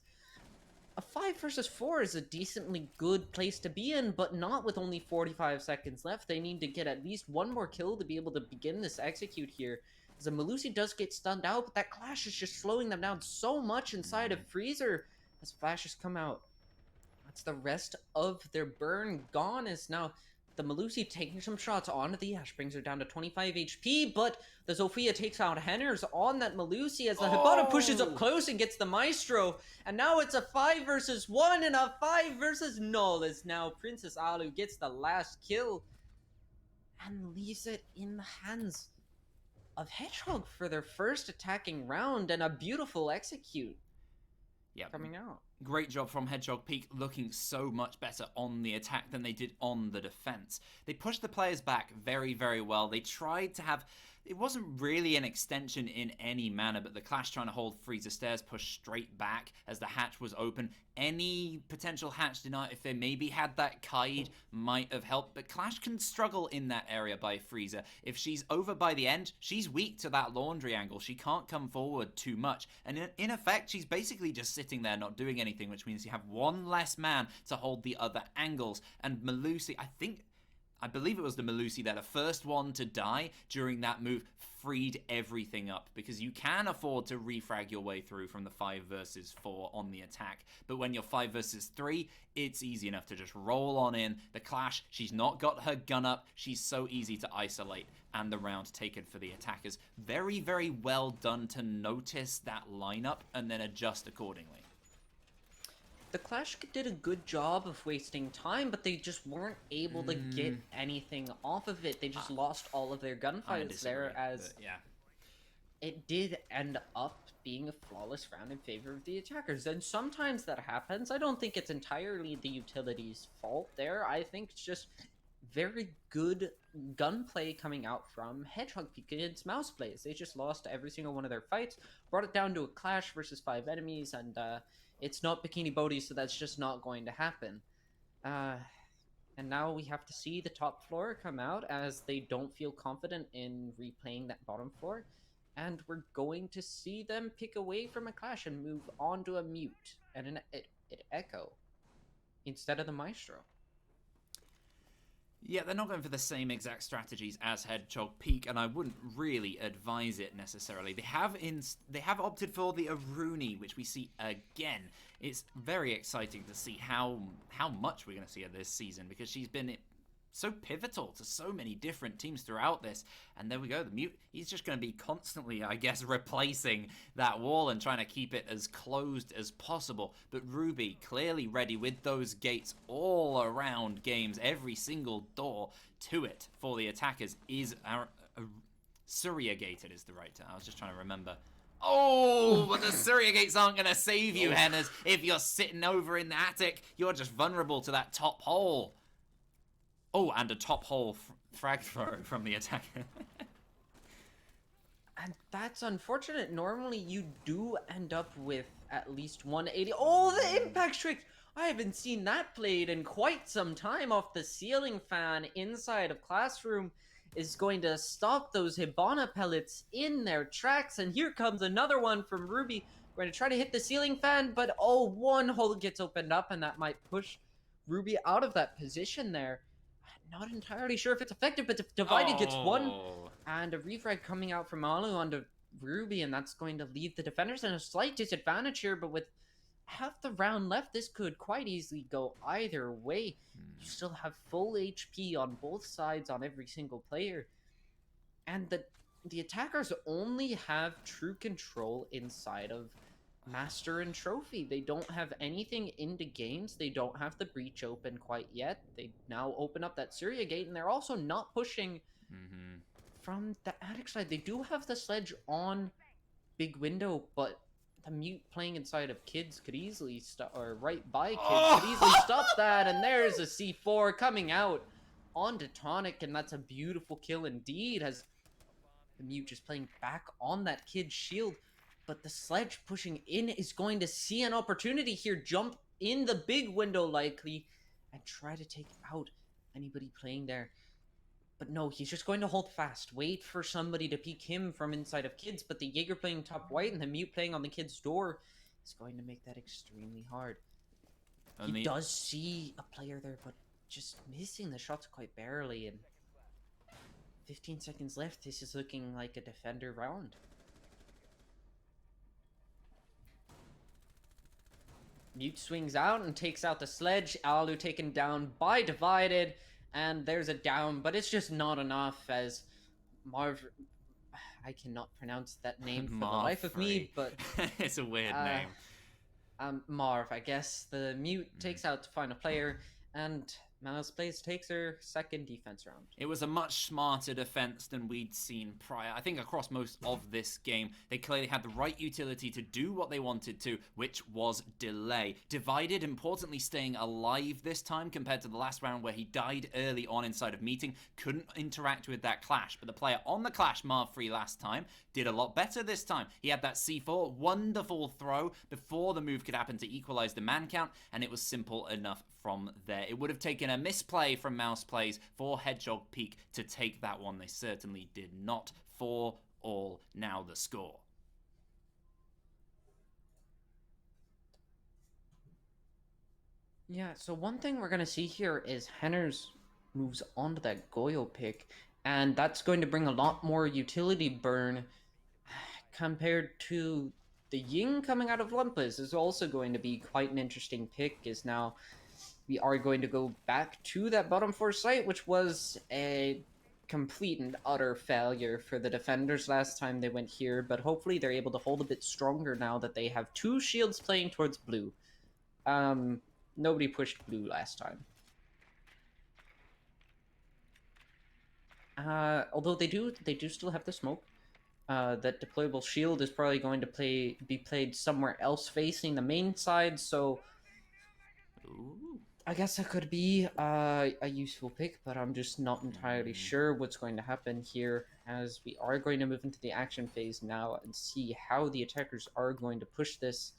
a 5 versus 4 is a decently good place to be in, but not with only 45 seconds left. They need to get at least 1 more kill to be able to begin this execute here. As a Melusi does get stunned out, but that clash is just slowing them down so much inside of Freezer as flashes come out. That's the rest of their burn gone, as now the Melusi taking some shots onto the Ash, brings her down to 25 HP, but the Zofia takes out Henners on that Melusi as the Hibana pushes up close and gets the Maestro, and now it's a 5 versus 1 and a 5 versus 0, as now Princess Alu gets the last kill and leaves it in the hands of Hedgehog for their first attacking round, and a beautiful execute coming out. Great job from Hedgehog Peak, looking so much better on the attack than they did on the defense. They pushed the players back very, very well. They tried to have... It wasn't really an extension in any manner, but the Clash trying to hold Freezer Stairs pushed straight back as the hatch was open. Any potential hatch denier, if they maybe had that Kaid, might have helped, but Clash can struggle in that area by Freezer. If she's over by the end, she's weak to that laundry angle. She can't come forward too much, and in effect, she's basically just sitting there not doing anything, which means you have 1 less man to hold the other angles. And Melusi, I think I believe it was the Melusi there, the first one to die during that move, freed everything up, because you can afford to refrag your way through from the 5 versus 4 on the attack, but when you're 5 versus 3, it's easy enough to just roll on in. The Clash, she's not got her gun up, she's so easy to isolate, and the round taken for the attackers. Very, very well done to notice that lineup and then adjust accordingly. The Clash did a good job of wasting time, but they just weren't able to get anything off of it. They just lost all of their gunfights there, as yeah. It did end up being a flawless round in favor of the attackers. And sometimes that happens. I don't think it's entirely the utility's fault there. I think it's just very good gunplay coming out from Hedgehog against MousePlayz. They just lost every single one of their fights, brought it down to a Clash versus 5 enemies, and it's not Bikini Bodhi, so that's just not going to happen. And now we have to see the top floor come out, as they don't feel confident in replaying that bottom floor. And we're going to see them pick away from a Clash and move on to a Mute and an Echo instead of the Maestro. Yeah, they're not going for the same exact strategies as Hedgehog Peak, and I wouldn't really advise it necessarily. They have opted for the Aruni, which we see again. It's very exciting to see how much we're going to see of this season, because she's been so pivotal to so many different teams throughout this. And there we go, the Mute, he's just going to be constantly, I guess, replacing that wall and trying to keep it as closed as possible. But Ruby clearly ready with those gates all around games, every single door to it for the attackers is Surya gated is the right term. I was just trying to remember. Oh, but the Surya gates aren't going to save you, Henners. If you're sitting over in the attic, you're just vulnerable to that top hole. Oh, and a top hole frag throw from the attacker. And that's unfortunate. Normally, you do end up with at least 180. Oh, the impact trick! I haven't seen that played in quite some time. Off the ceiling fan inside of Classroom is going to stop those Hibana pellets in their tracks. And here comes another one from Ruby. Going to try to hit the ceiling fan, but oh, one hole gets opened up, and that might push Ruby out of that position there. Not entirely sure if it's effective, but Divided gets one, and a refrag coming out from Alu onto Ruby, and that's going to leave the defenders in a slight disadvantage here, but with half the round left, this could quite easily go either way. You still have full HP on both sides on every single player, and the attackers only have true control inside of Master and Trophy. They don't have anything into games. They don't have the breach open quite yet. They now open up that Surya gate, and they're also not pushing from the attic side. They do have the sledge on big window, but the Mute playing inside of Kids could easily stop, or right by Kids could easily stop that, and there's a C4 coming out onto Tonic, and that's a beautiful kill indeed, as the Mute just playing back on that Kid shield. But the sledge pushing in is going to see an opportunity here, jump in the big window likely, and try to take out anybody playing there. But no, he's just going to hold fast, wait for somebody to peek him from inside of Kids, but the Jaeger playing top white and the Mute playing on the Kids door is going to make that extremely hard. He does see a player there, but just missing the shots quite barely, and 15 seconds left. This is looking like a defender round. Mute swings out and takes out the sledge. Alu taken down by Divided, and there's a down, but it's just not enough, as Marv... I cannot pronounce that name for the life of me, but... it's a weird name. Marv, I guess. The Mute takes out the final player, and MousePlayz takes her second defense round. It was a much smarter defense than we'd seen prior. I think across most of this game, they clearly had the right utility to do what they wanted to, which was delay. Divided, importantly, staying alive this time compared to the last round where he died early on inside of Meeting, couldn't interact with that Clash. But the player on the Clash, Marv-free last time, did a lot better this time. He had that C4, wonderful throw before the move could happen to equalize the man count, and it was simple enough from there. It would have taken a misplay from MousePlayz for Hedgehog Peak to take that one. They certainly did not. 4-all now the score. Yeah, so one thing we're going to see here is Henners moves on to that Goyo pick, and that's going to bring a lot more utility burn compared to the Ying coming out of Lumpus is also going to be quite an interesting pick, is now we are going to go back to that bottom four site, which was a complete and utter failure for the defenders last time they went here, but hopefully they're able to hold a bit stronger now that they have two shields playing towards blue. Nobody pushed blue last time. Although they do still have the smoke. That deployable shield is probably going to be played somewhere else facing the main side, so Ooh. I guess that could be a useful pick, but I'm just not entirely sure what's going to happen here, as we are going to move into the action phase now and see how the attackers are going to push this.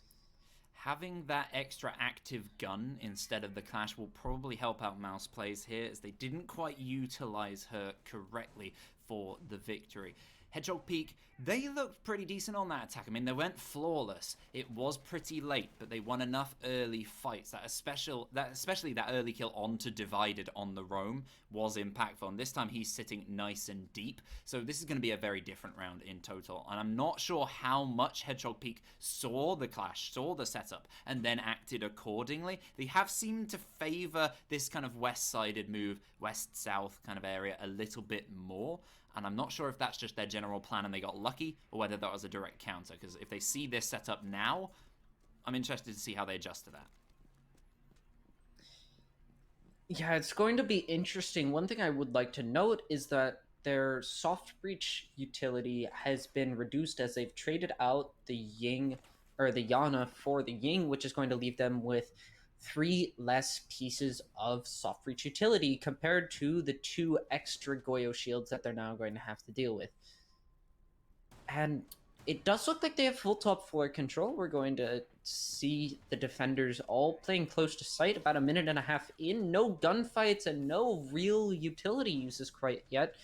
Having that extra active gun instead of the Clash will probably help out MousePlayz here, as they didn't quite utilize her correctly for the victory. Hedgehog Peak, they looked pretty decent on that attack. I mean, they went flawless. It was pretty late, but they won enough early fights. Especially that early kill onto Divided on the roam was impactful. And this time he's sitting nice and deep. So this is going to be a very different round in total. And I'm not sure how much Hedgehog Peak saw the clash, saw the setup, and then acted accordingly. They have seemed to favor this kind of west-sided move, west-south kind of area a little bit more. And I'm not sure if that's just their general plan and they got lucky, or whether that was a direct counter, because if they see this setup now, I'm interested to see how they adjust to that. Yeah, it's going to be interesting. One thing I would like to note is that their soft breach utility has been reduced as they've traded out the Ying, or the Yana for the Ying, which is going to leave them with 3 less pieces of soft breach utility compared to the 2 extra Goyo shields that they're now going to have to deal with. And it does look like they have full top floor control. We're going to see the defenders all playing close to sight, about a minute and a half in. No gunfights and no real utility uses quite yet.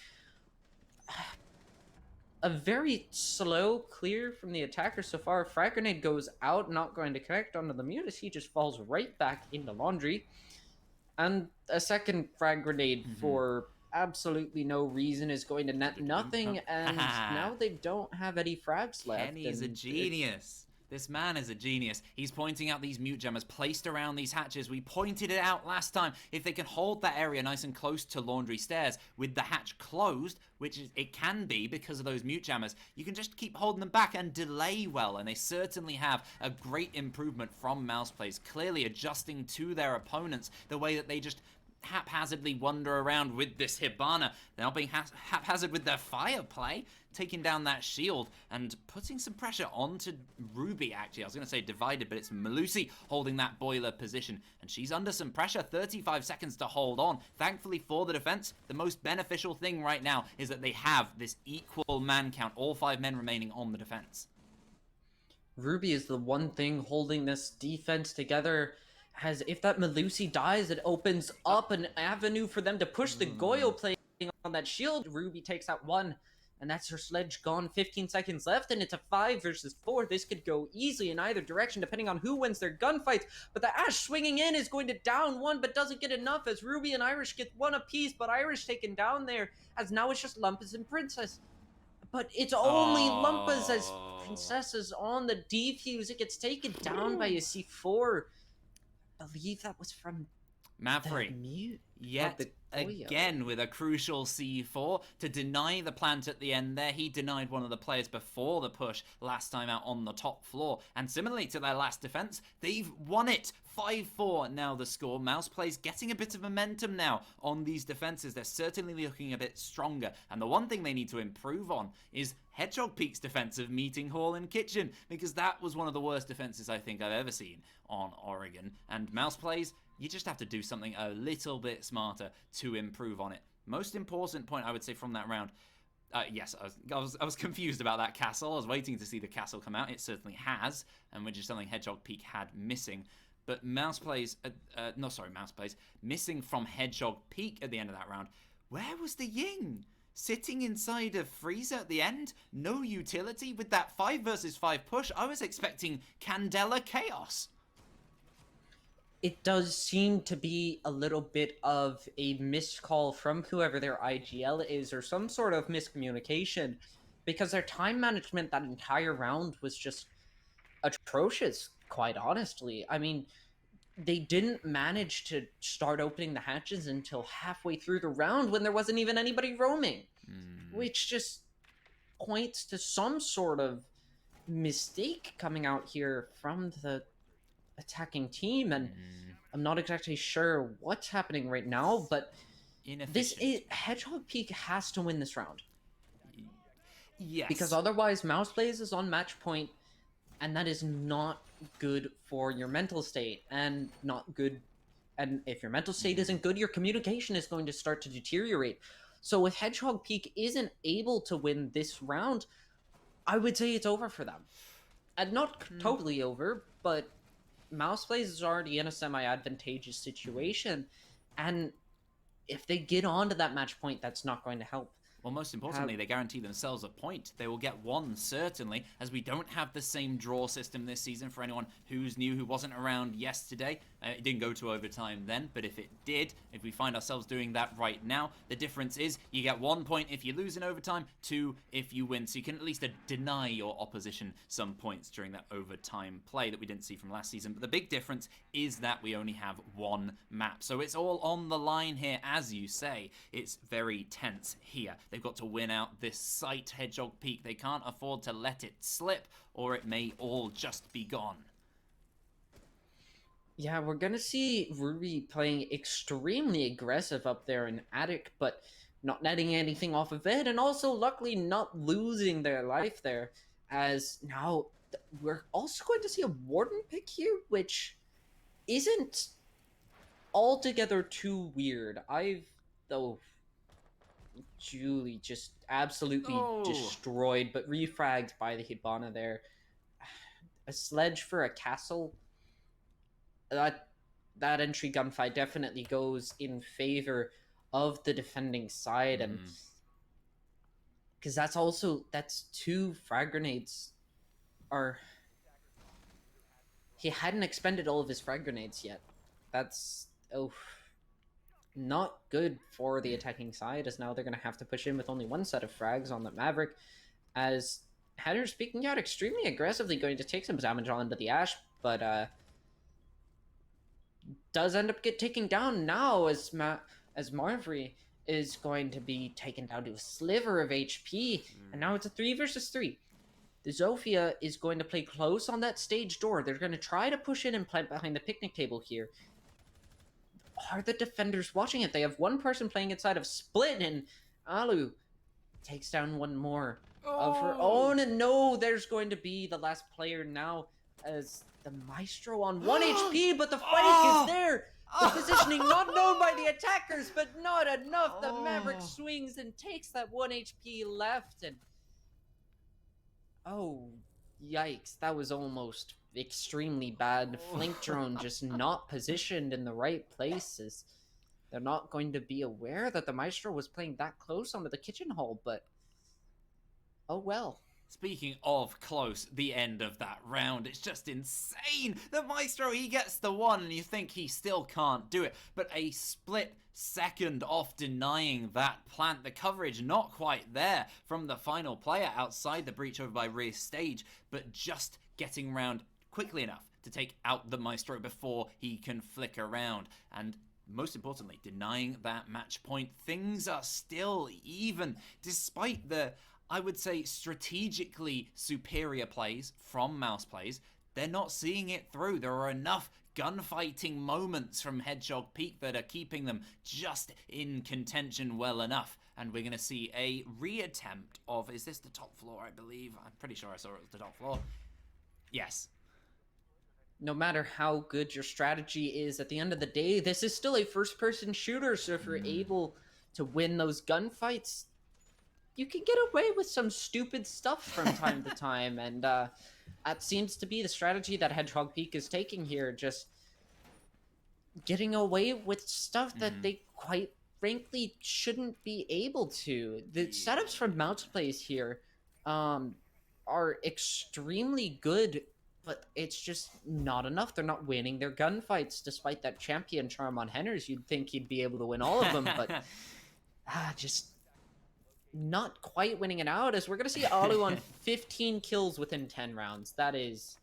A very slow clear from the attacker so far. Frag grenade goes out, not going to connect onto the Mutas. He just falls right back into Laundry. And a second frag grenade for absolutely no reason is going to net nothing, and now they don't have any frags left. Kenny's a genius. This man is a genius. He's pointing out these mute jammers placed around these hatches. We pointed it out last time. If they can hold that area nice and close to Laundry Stairs with the hatch closed, which it can be because of those mute jammers, you can just keep holding them back and delay well. And they certainly have a great improvement from MousePlayz, clearly adjusting to their opponents the way that they just haphazardly wander around with this Hibana. They're not being haphazard with their fire play, taking down that shield and putting some pressure onto Ruby, actually. I was going to say Divided, but it's Melusi holding that boiler position, and she's under some pressure. 35 seconds to hold on. Thankfully for the defense, the most beneficial thing right now is that they have this equal man count, all 5 men remaining on the defense. Ruby is the one thing holding this defense together. As if that Melusi dies, it opens up an avenue for them to push the Goyo playing on that shield. Ruby takes out 1, and that's her sledge gone. 15 seconds left, and it's a 5 versus 4. This could go easily in either direction, depending on who wins their gunfights. But the Ashe swinging in is going to down 1, but doesn't get enough, as Ruby and Irish get 1 apiece, but Irish taken down there, as now it's just Lumpus and Princess. But it's only Lumpus, as Princess is on the defuse. It gets taken down by a C4. I believe that was from Mavri. Yet again with a crucial C4 to deny the plant at the end there. He denied one of the players before the push last time out on the top floor. And similarly to their last defense, they've won it. 5-4 now the score. MousePlayz getting a bit of momentum now on these defenses. They're certainly looking a bit stronger. And the one thing they need to improve on is Hedgehog Peak's defense of meeting hall and kitchen, because that was one of the worst defenses I think I've ever seen on Oregon. And MousePlayz, you just have to do something a little bit smarter to improve on it. Most important point I would say from that round, yes, I was confused about that castle. I was waiting to see the castle come out. It certainly has, and which is something Hedgehog Peak had missing. But MousePlayz, MousePlayz, missing from Hedgehog Peak at the end of that round. Where was the Ying? Sitting inside a freezer at the end? No utility with that 5 versus 5 push? I was expecting Candela Chaos. it does seem to be a little bit of a missed call from whoever their IGL is, or some sort of miscommunication, because their time management that entire round was just atrocious, quite honestly. I mean, they didn't manage to start opening the hatches until halfway through the round when there wasn't even anybody roaming, which just points to some sort of mistake coming out here from the attacking team, and I'm not exactly sure what's happening right now, but Hedgehog Peak has to win this round. Yes. Because otherwise MousePlayz is on match point, and that is not good for your mental state, and not good. And if your mental state isn't good, your communication is going to start to deteriorate. So if Hedgehog Peak isn't able to win this round, I would say it's over for them. And not totally over, but MousePlayz is already in a semi-advantageous situation, and if they get onto that match point, that's not going to help. Well, most importantly, they guarantee themselves a point. They will get one, certainly, as we don't have the same draw system this season for anyone who's new, who wasn't around yesterday. It didn't go to overtime then, but if it did, if we find ourselves doing that right now, the difference is you get 1 point if you lose in overtime, 2 if you win. So you can at least deny your opposition some points during that overtime play that we didn't see from last season. But the big difference is that we only have one map. So it's all on the line here, as you say. It's very tense here. They've got to win out this site, Hedgehog Peak. They can't afford to let it slip, or it may all just be gone. Yeah, we're gonna see Ruby playing extremely aggressive up there in Attic, but not netting anything off of it, and also luckily not losing their life there, as now we're also going to see a Warden pick here, which isn't altogether too weird. Julie just absolutely destroyed, but refragged by the Hibana there. A sledge for a castle. That entry gunfight definitely goes in favor of the defending side, and because that's 2 frag grenades. Or he hadn't expended all of his frag grenades yet. That's not good for the attacking side, as now they're going to have to push in with only 1 set of frags on the Maverick, as Header speaking out extremely aggressively, going to take some damage onto the Ash, but does end up get taken down now, as Marvery is going to be taken down to a sliver of HP, and now it's a 3 versus 3. The Zofia is going to play close on that stage door. They're going to try to push in and plant behind the picnic table here. Are the defenders watching it? They have 1 person playing inside of Split, and Alu takes down 1 more of her own, and no, there's going to be the last player now, as the Maestro on 1 HP, but the fight is there. The positioning not known by the attackers, but not enough. The Maverick swings and takes that 1 HP left, and yikes, that was almost extremely bad. Flank drone just not positioned in the right places. They're not going to be aware that the Maestro was playing that close onto the kitchen hall, but oh well. Speaking of close, the end of that round, it's just insane. The Maestro, he gets the 1 and you think he still can't do it, but a split second off denying that plant. The coverage not quite there from the final player outside the breach over by rear stage, but just getting around quickly enough to take out the Maestro before he can flick around. And most importantly, denying that match point. Things are still even, despite the, I would say, strategically superior plays from MousePlayz. They're not seeing it through. There are enough gunfighting moments from Hedgehog Peak that are keeping them just in contention well enough. And we're going to see a reattempt of, is this the top floor, I believe? I'm pretty sure I saw it was the top floor. Yes. No matter how good your strategy is, at the end of the day, this is still a first-person shooter, so if you're able to win those gunfights, you can get away with some stupid stuff from time to time, and that seems to be the strategy that Hedgehog Peak is taking here, just getting away with stuff that they quite frankly shouldn't be able to. The setups from MousePlayz here are extremely good but it's just not enough. They're not winning their gunfights, despite that champion charm on Henners. You'd think he'd be able to win all of them, but just not quite winning it out, as we're going to see Alu on 15 kills within 10 rounds. That is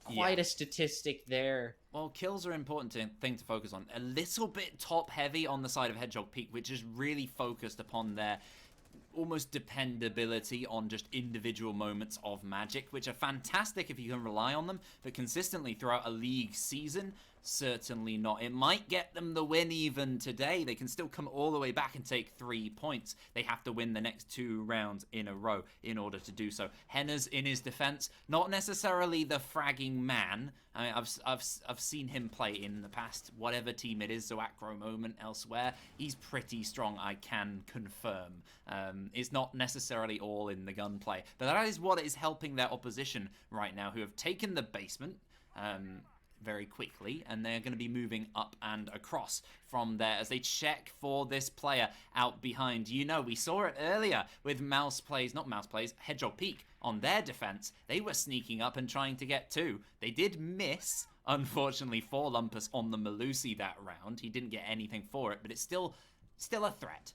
quite a statistic there. Well, kills are an important thing to focus on. A little bit top-heavy on the side of Hedgehog Peak, which is really focused upon their almost dependability on just individual moments of magic, which are fantastic if you can rely on them, but consistently throughout a league season, certainly not. It might get them the win even today. They can still come all the way back and take 3 points. They have to win the next 2 rounds in a row in order to do so. Henner's, in his defense, not necessarily the fragging man. I mean, I've seen him play in the past, whatever team it is, so Acro Moment elsewhere. He's pretty strong, I can confirm. It's not necessarily all in the gunplay, but that is what is helping their opposition right now, who have taken the basement very quickly, and they're going to be moving up and across from there as they check for this player out behind. You know, we saw it earlier with MousePlayz, Hedgehog Peak on their defense. They were sneaking up and trying to get 2. They did miss, unfortunately, for Lumpus on the Malusi that round. He didn't get anything for it, but it's still a threat.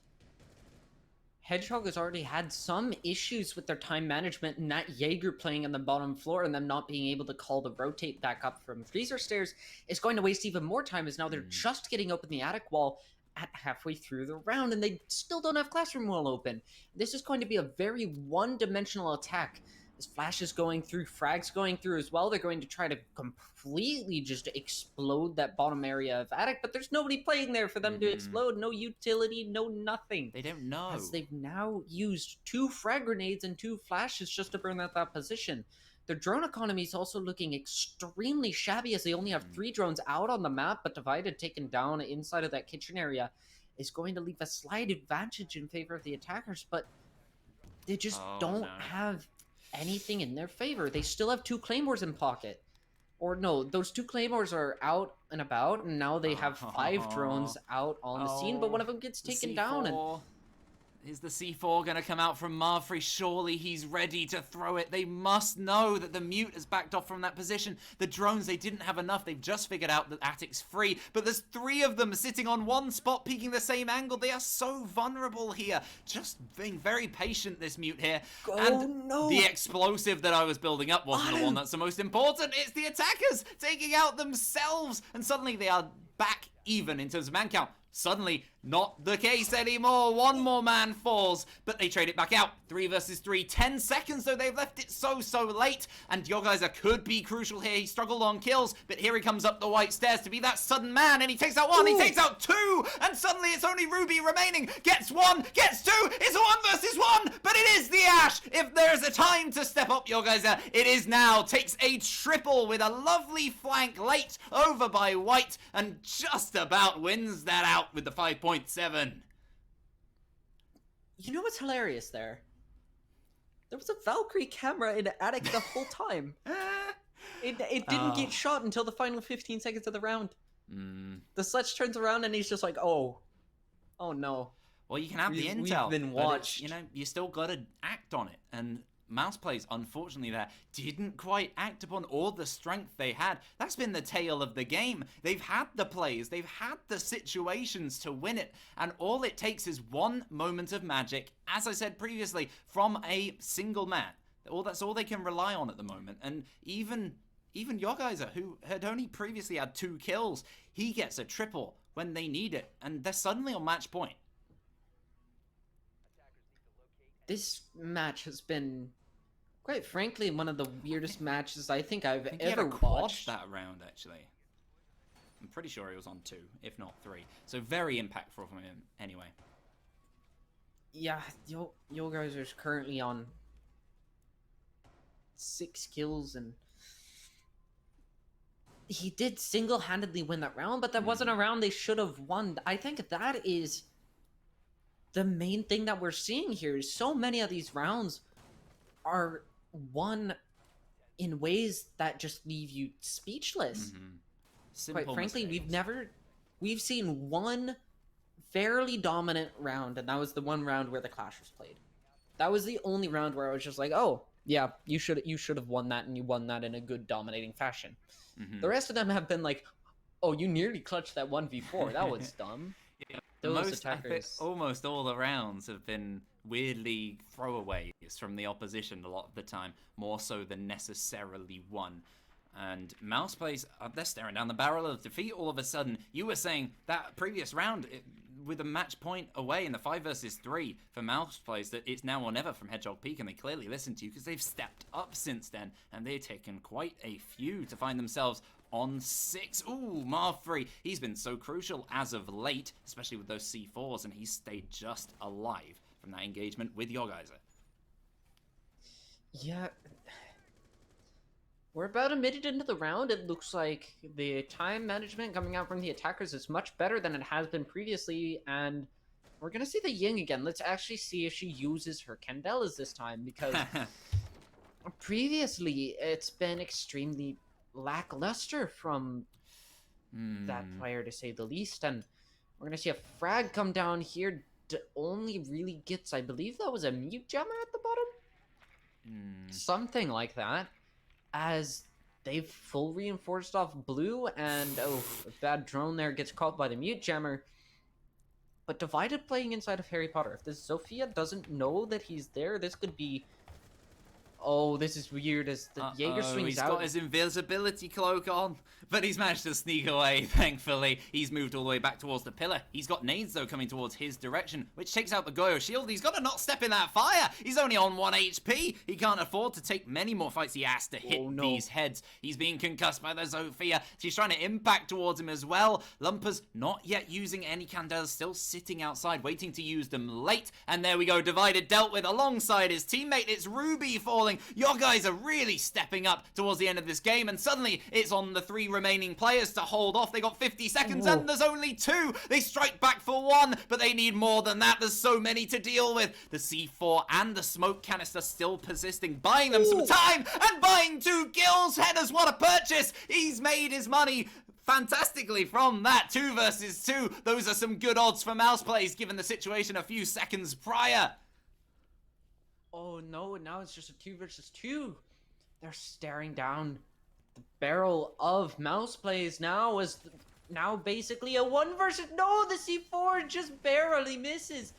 Hedgehog has already had some issues with their time management, and that Jaeger playing on the bottom floor and them not being able to call the rotate back up from freezer stairs is going to waste even more time, as now they're just getting open the attic wall at halfway through the round, and they still don't have classroom wall open. This is going to be a very one-dimensional attack. As Flash is going through, Frag's going through as well. They're going to try to completely just explode that bottom area of attic, but there's nobody playing there for them to explode. No utility, no nothing. They don't know. As they've now used 2 frag grenades and 2 flashes just to burn out that position. Their drone economy is also looking extremely shabby, as they only have 3 drones out on the map, but Divided taken down inside of that kitchen area is going to leave a slight advantage in favor of the attackers, but they just don't have anything in their favor. They still have 2 claymores in pocket. Or no, those 2 claymores are out and about, and now they have 5 drones out on the scene, but one of them gets taken down. And is the C4 going to come out from Marfrey? Surely he's ready to throw it. They must know that the mute has backed off from that position. The drones, they didn't have enough. They've just figured out that attic's free, but there's 3 of them sitting on one spot, peeking the same angle. They are so vulnerable here. Just being very patient, this mute here. The explosive that I was building up wasn't the one that's the most important. It's the attackers taking out themselves, and suddenly they are back even in terms of man count. Suddenly, not the case anymore. 1 more man falls, but they trade it back out. 3 versus 3. 10 seconds, though. They've left it so late. And Your Geyser could be crucial here. He struggled on kills, but here he comes up the white stairs to be that sudden man, and he takes out 1, he takes out 2, and suddenly it's only Ruby remaining. Gets 1, gets 2. It's a 1 versus 1, but it is the Ash. If there's a time to step up Your Geyser, it is now. Takes a triple with a lovely flank late over by White, and just about wins that out with the 5.7. You know what's hilarious there? There was a Valkyrie camera in the attic the whole time. It didn't get shot until the final 15 seconds of the round. The Sledge turns around and he's just like, oh no. Well, you can have the intel. We've been watched. You know, you still got to act on it. And MousePlayz, unfortunately, there didn't quite act upon all the strength they had. That's been the tale of the game. They've had the plays, they've had the situations to win it, and all it takes is 1 moment of magic, as I said previously, from a single man. That's all they can rely on at the moment. And even Your Geyser, who had only previously had 2 kills, he gets a triple when they need it, and they're suddenly on match point. This match has been, quite frankly, one of the weirdest matches I think I've ever watched. That round, actually. I'm pretty sure he was on 2, if not 3. So very impactful from him, anyway. Yeah, Your Geyser's currently on 6 kills, and he did single-handedly win that round, but that wasn't a round they should have won. I think that is the main thing that we're seeing here. Is so many of these rounds are won in ways that just leave you speechless. Quite frankly, we've seen 1 fairly dominant round, and that was the 1 round where the Clash was played. That was the only round where I was just like, oh, yeah, you should have won that, and you won that in a good dominating fashion. Mm-hmm. The rest of them have been like, oh, you nearly clutched that 1v4. That was dumb. Yeah, Those attackers. almost all the rounds have been weirdly throwaways from the opposition a lot of the time, more so than necessarily won. And MousePlayz, they're staring down the barrel of defeat all of a sudden. You were saying that previous round, with a match point away in the 5 versus 3 for MousePlayz, that it's now or never from Hedgehog Peak, and they clearly listened to you because they've stepped up since then, and they've taken quite a few to find themselves on 6. Ooh, Marfree, he's been so crucial as of late, especially with those C4s, and he's stayed just alive from that engagement with Yogaiser. Yeah. We're about a minute into the round. It looks like the time management coming out from the attackers is much better than it has been previously, and we're going to see the Ying again. Let's actually see if she uses her Candelas this time, because previously it's been extremely lackluster from that player, to say the least, and we're going to see a frag come down here. Only really gets, I believe that was a mute jammer at the bottom? Something like that. As they've full reinforced off blue, and a bad drone there gets caught by the mute jammer. But Divided playing inside of Harry Potter. If this Sophia doesn't know that he's there, this could be... Oh, this is weird as the Jaeger swings out. He's got his invisibility cloak on, but he's managed to sneak away, thankfully. He's moved all the way back towards the pillar. He's got nades, though, coming towards his direction, which takes out the Goyo shield. He's got to not step in that fire. He's only on 1 HP. He can't afford to take many more fights. He has to hit these heads. He's being concussed by the Sophia. She's trying to impact towards him as well. Lumpers not yet using any Candelas, still sitting outside, waiting to use them late. And there we go, Divided dealt with alongside his teammate. It's Ruby falling. Your guys are really stepping up towards the end of this game, and suddenly it's on the 3 remaining players to hold off. They got 50 seconds, and there's only 2. They strike back for 1, but they need more than that. There's so many to deal with. The C4 and the smoke canister still persisting, buying them some time, and buying 2 kills. Headers, what a purchase! He's made his money fantastically from that. 2 versus 2. Those are some good odds for MousePlayz, given the situation a few seconds prior. Oh no, now it's just a 2 versus 2. They're staring down the barrel of MousePlayz now as now basically a 1 versus... No, the C4 just barely misses.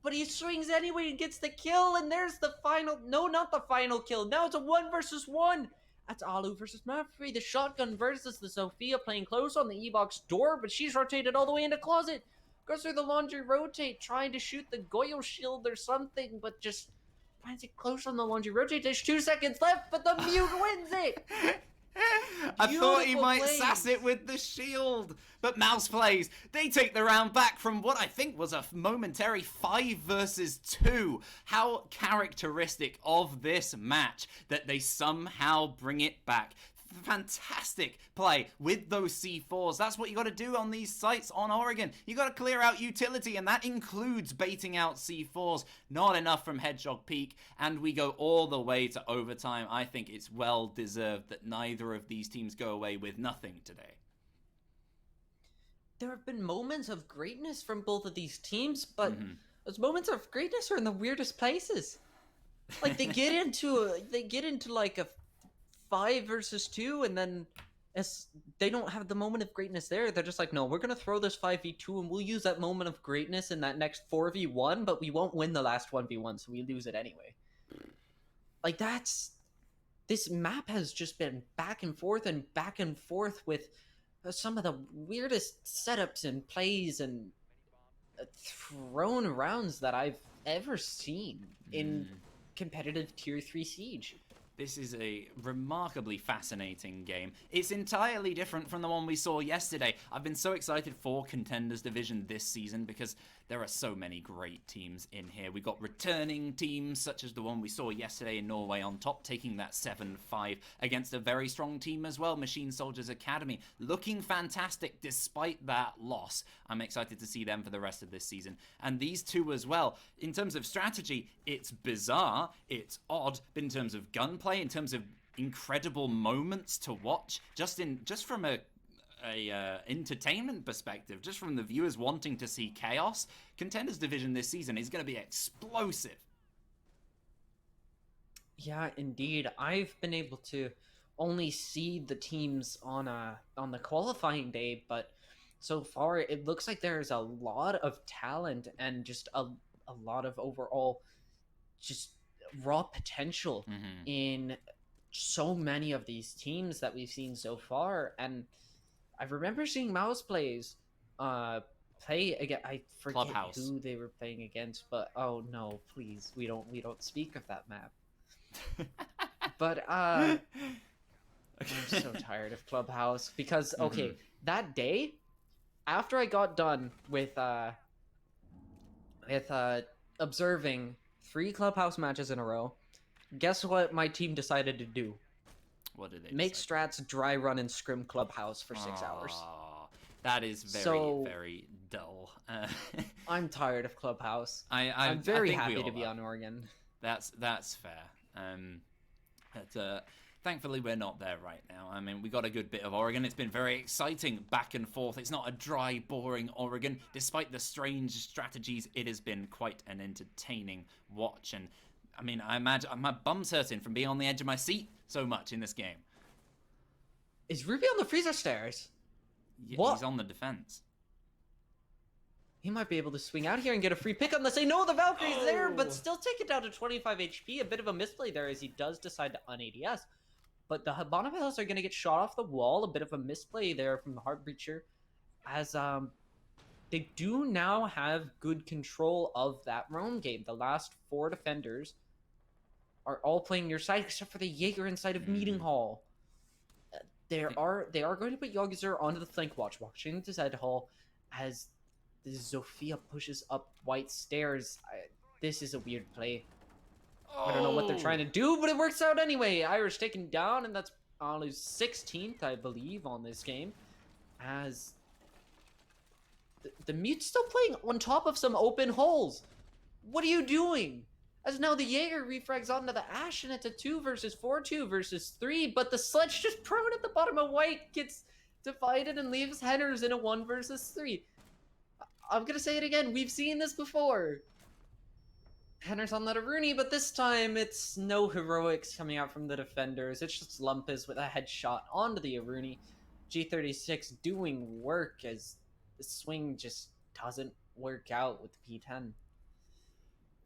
But he swings anyway and gets the kill, and there's the final... No, not the final kill. Now it's a 1 versus 1. That's Alu versus Marfree. The shotgun versus the Sophia playing close on the E-box door, but she's rotated all the way into closet. Goes through the laundry rotate, trying to shoot the Goyo shield or something, but just finds it close on the laundry rotate. There's 2 seconds left, but the mute wins it! I thought he might sass it with the shield, but MousePlayz, they take the round back from what I think was a momentary 5 versus 2. How characteristic of this match that they somehow bring it back. Fantastic play with those C4s. That's what you got to do on these sites on Oregon. You got to clear out utility, and that includes baiting out C4s. Not enough from Hedgehog Peak, and we go all the way to overtime. I think it's well deserved that neither of these teams go away with nothing today. There have been moments of greatness from both of these teams, but those moments of greatness are in the weirdest places. Like they get into like a 5 versus 2, and then as they don't have the moment of greatness there, they're just like, no, we're gonna throw this 5v2 and we'll use that moment of greatness in that next 4v1, but we won't win the last 1v1, so we lose it anyway. Like this map has just been back and forth with some of the weirdest setups and plays and thrown rounds that I've ever seen in competitive Tier 3 Siege. This is a remarkably fascinating game. It's entirely different from the one we saw yesterday. I've been so excited for Contenders Division this season because there are so many great teams in here. We've got returning teams such as the one we saw yesterday in Norway on top, taking that 7-5 against a very strong team as well, Machine Soldiers Academy, looking fantastic despite that loss. I'm excited to see them for the rest of this season. And these two as well. In terms of strategy, it's bizarre, it's odd, but in terms of gunplay, in terms of incredible moments to watch, just from a entertainment perspective, just from the viewers wanting to see chaos, Contenders Division this season is going to be explosive. Yeah, indeed. I've been able to only see the teams on the qualifying day, but so far it looks like there's a lot of talent and just a lot of overall just raw potential Hmm. in so many of these teams that we've seen so far. And I remember seeing MousePlayz uh play again. I forget Clubhouse. who they were playing against, but oh no, please, we don't speak of that map. But I'm so Okay. tired of Clubhouse because Hmm. okay, that day after I got done with observing 3 Clubhouse matches in a row, guess what my team decided to do? What did they Make decide to do? strats dry run and scrim Clubhouse for 6 hours. Oh, that is very, So very dull. I'm tired of Clubhouse. I, I, I'm I very think we happy to all be are. on Oregon. That's fair. But thankfully we're not there right now. I mean, we got a good bit of Oregon. It's been very exciting back and forth. It's not a dry, boring Oregon. Despite the strange strategies, it has been quite an entertaining watch. And I mean, I imagine my bum's hurting from being on the edge of my seat so much in this game. Is Ruby on the freezer stairs? He's What? on the defense. He might be able to swing out here and get a free pick on the say. No, the Valkyrie's there, but Oh. still take it down to 25 HP. A bit of a misplay there as he does decide to un-ADS. But the Bonapellas are going to get shot off the wall. A bit of a misplay there from the Heartbreacher. As they do now have good control of that roam game. The last 4 defenders are all playing your side except for the Jaeger inside of Meeting Hall. They are going to put Yogger onto the flank watching to Zed Hall as Zofia pushes up White stairs. This is a weird play. I don't know what they're trying to do, but it works out anyway. Irish taken down, and that's on his 16th, I believe, on this game. As the Mute's still playing on top of some open holes. What are you doing? As now the Jaeger refrags onto the Ash, and it's a 2 versus 4, 2 versus 3, but the Sledge just prone at the bottom of White gets divided and leaves Henners in a 1 versus 3. I'm gonna say it again, we've seen this before. Henner's on that Aruni, but this time it's no heroics coming out from the defenders. It's just Lumpus with a headshot onto the Aruni. G36 doing work as the swing just doesn't work out with the P10.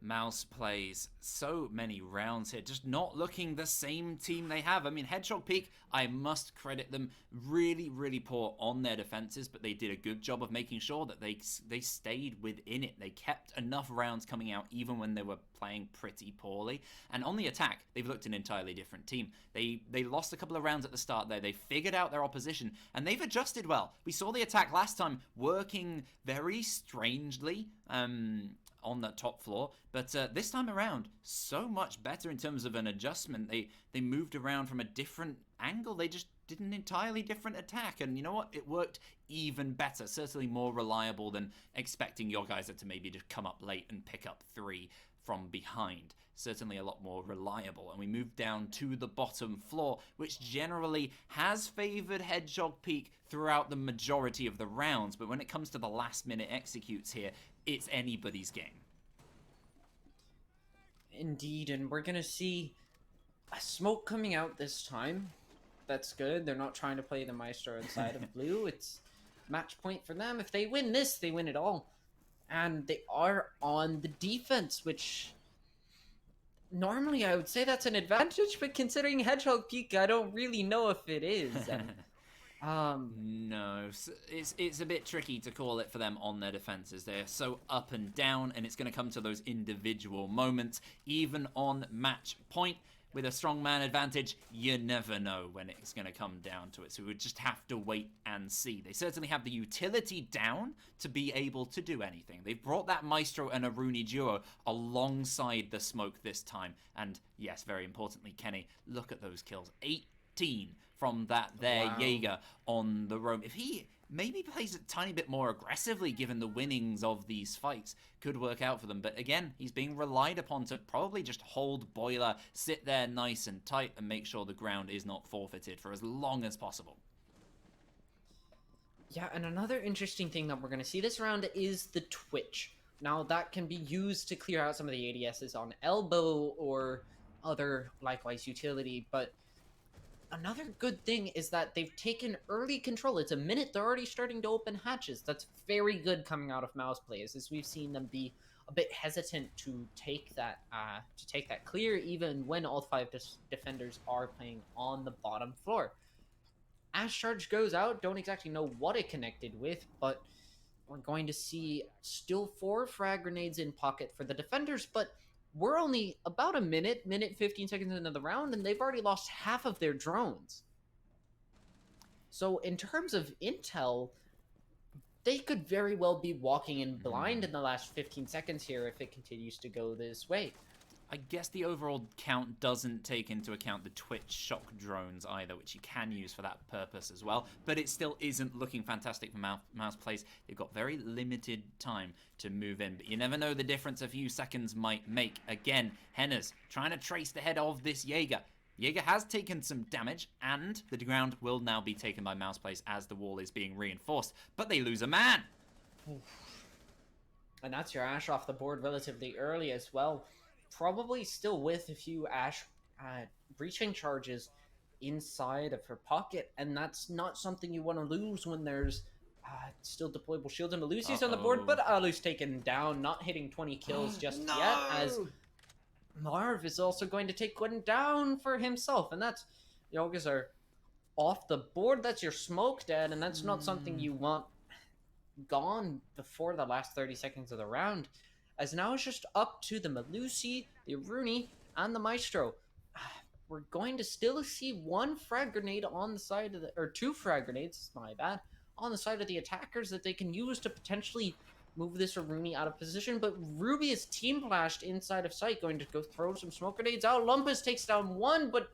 MousePlayz so many rounds here, just not looking the same team they have. I mean, Hedgehog Peak, I must credit them, really, really poor on their defenses, but they did a good job of making sure that they stayed within it. They kept enough rounds coming out even when they were playing pretty poorly. And on the attack, they've looked an entirely different team. They lost a couple of rounds at the start there. They figured out their opposition, and they've adjusted well. We saw the attack last time working very strangely. On the top floor, but this time around, so much better in terms of an adjustment. They moved around from a different angle. They just did an entirely different attack, and you know what? It worked even better. Certainly more reliable than expecting your guys to maybe just come up late and pick up 3 from behind. Certainly a lot more reliable. And we move down to the bottom floor, which generally has favored Hedgehog Peak throughout the majority of the rounds, but when it comes to the last minute executes here, it's anybody's game. Indeed, and we're gonna see a smoke coming out this time. That's good. They're not trying to play the Maestro inside of blue. It's match point for them. If they win this, they win it all. And they are on the defense, which normally I would say that's an advantage, but considering Hedgehog Peak, I don't really know if it is. And no, it's a bit tricky to call it for them on their defenses. They're so up and down, and it's going to come to those individual moments. Even on match point, with a strongman advantage, you never know when it's going to come down to it. So we would just have to wait and see. They certainly have the utility down to be able to do anything. They've brought that Maestro and Aruni duo alongside the smoke this time. And yes, very importantly, Kenny, look at those kills. 18 from that there wow. Jaeger on the roam. If he maybe plays a tiny bit more aggressively, given the winnings of these fights, could work out for them. But again, he's being relied upon to probably just hold Boiler, sit there nice and tight, and make sure the ground is not forfeited for as long as possible. Yeah, and another interesting thing that we're going to see this round is the Twitch. Now, that can be used to clear out some of the ADSs on elbow or other likewise utility, but another good thing is that they've taken early control. It's a minute, they're already starting to open hatches. That's very good coming out of MousePlayz, as we've seen them be a bit hesitant to take that clear, even when all five defenders are playing on the bottom floor. Ash Charge goes out, don't exactly know what it connected with, but we're going to see still 4 frag grenades in pocket for the defenders, but we're only about a minute 15 seconds into the round, and they've already lost half of their drones. So in terms of intel, they could very well be walking in blind in the last 15 seconds here if it continues to go this way. I guess the overall count doesn't take into account the Twitch shock drones either, which you can use for that purpose as well, but it still isn't looking fantastic for MousePlayz. They've got very limited time to move in, but you never know the difference a few seconds might make. Again, Henna's trying to trace the head of this Jaeger. Jaeger has taken some damage, and the ground will now be taken by MousePlayz as the wall is being reinforced, but they lose a man. And that's your Ash off the board relatively early as well. Probably still with a few Ash breaching charges inside of her pocket, and that's not something you want to lose when there's still deployable shields and Lucy's on the board, but Alu's taken down, not hitting 20 kills just yet, as Marv is also going to take one down for himself, and that's Yogas are off the board. That's your smoke dead, and that's not something you want gone before the last 30 seconds of the round, as now it's just up to the Malusi, the Rooney, and the Maestro. We're going to still see 1 frag grenade on the side of the, or 2 frag grenades, my bad, on the side of the attackers that they can use to potentially move this Rooney out of position, but Ruby is team flashed inside of sight, going to go throw some smoke grenades out. Lumpus takes down 1, but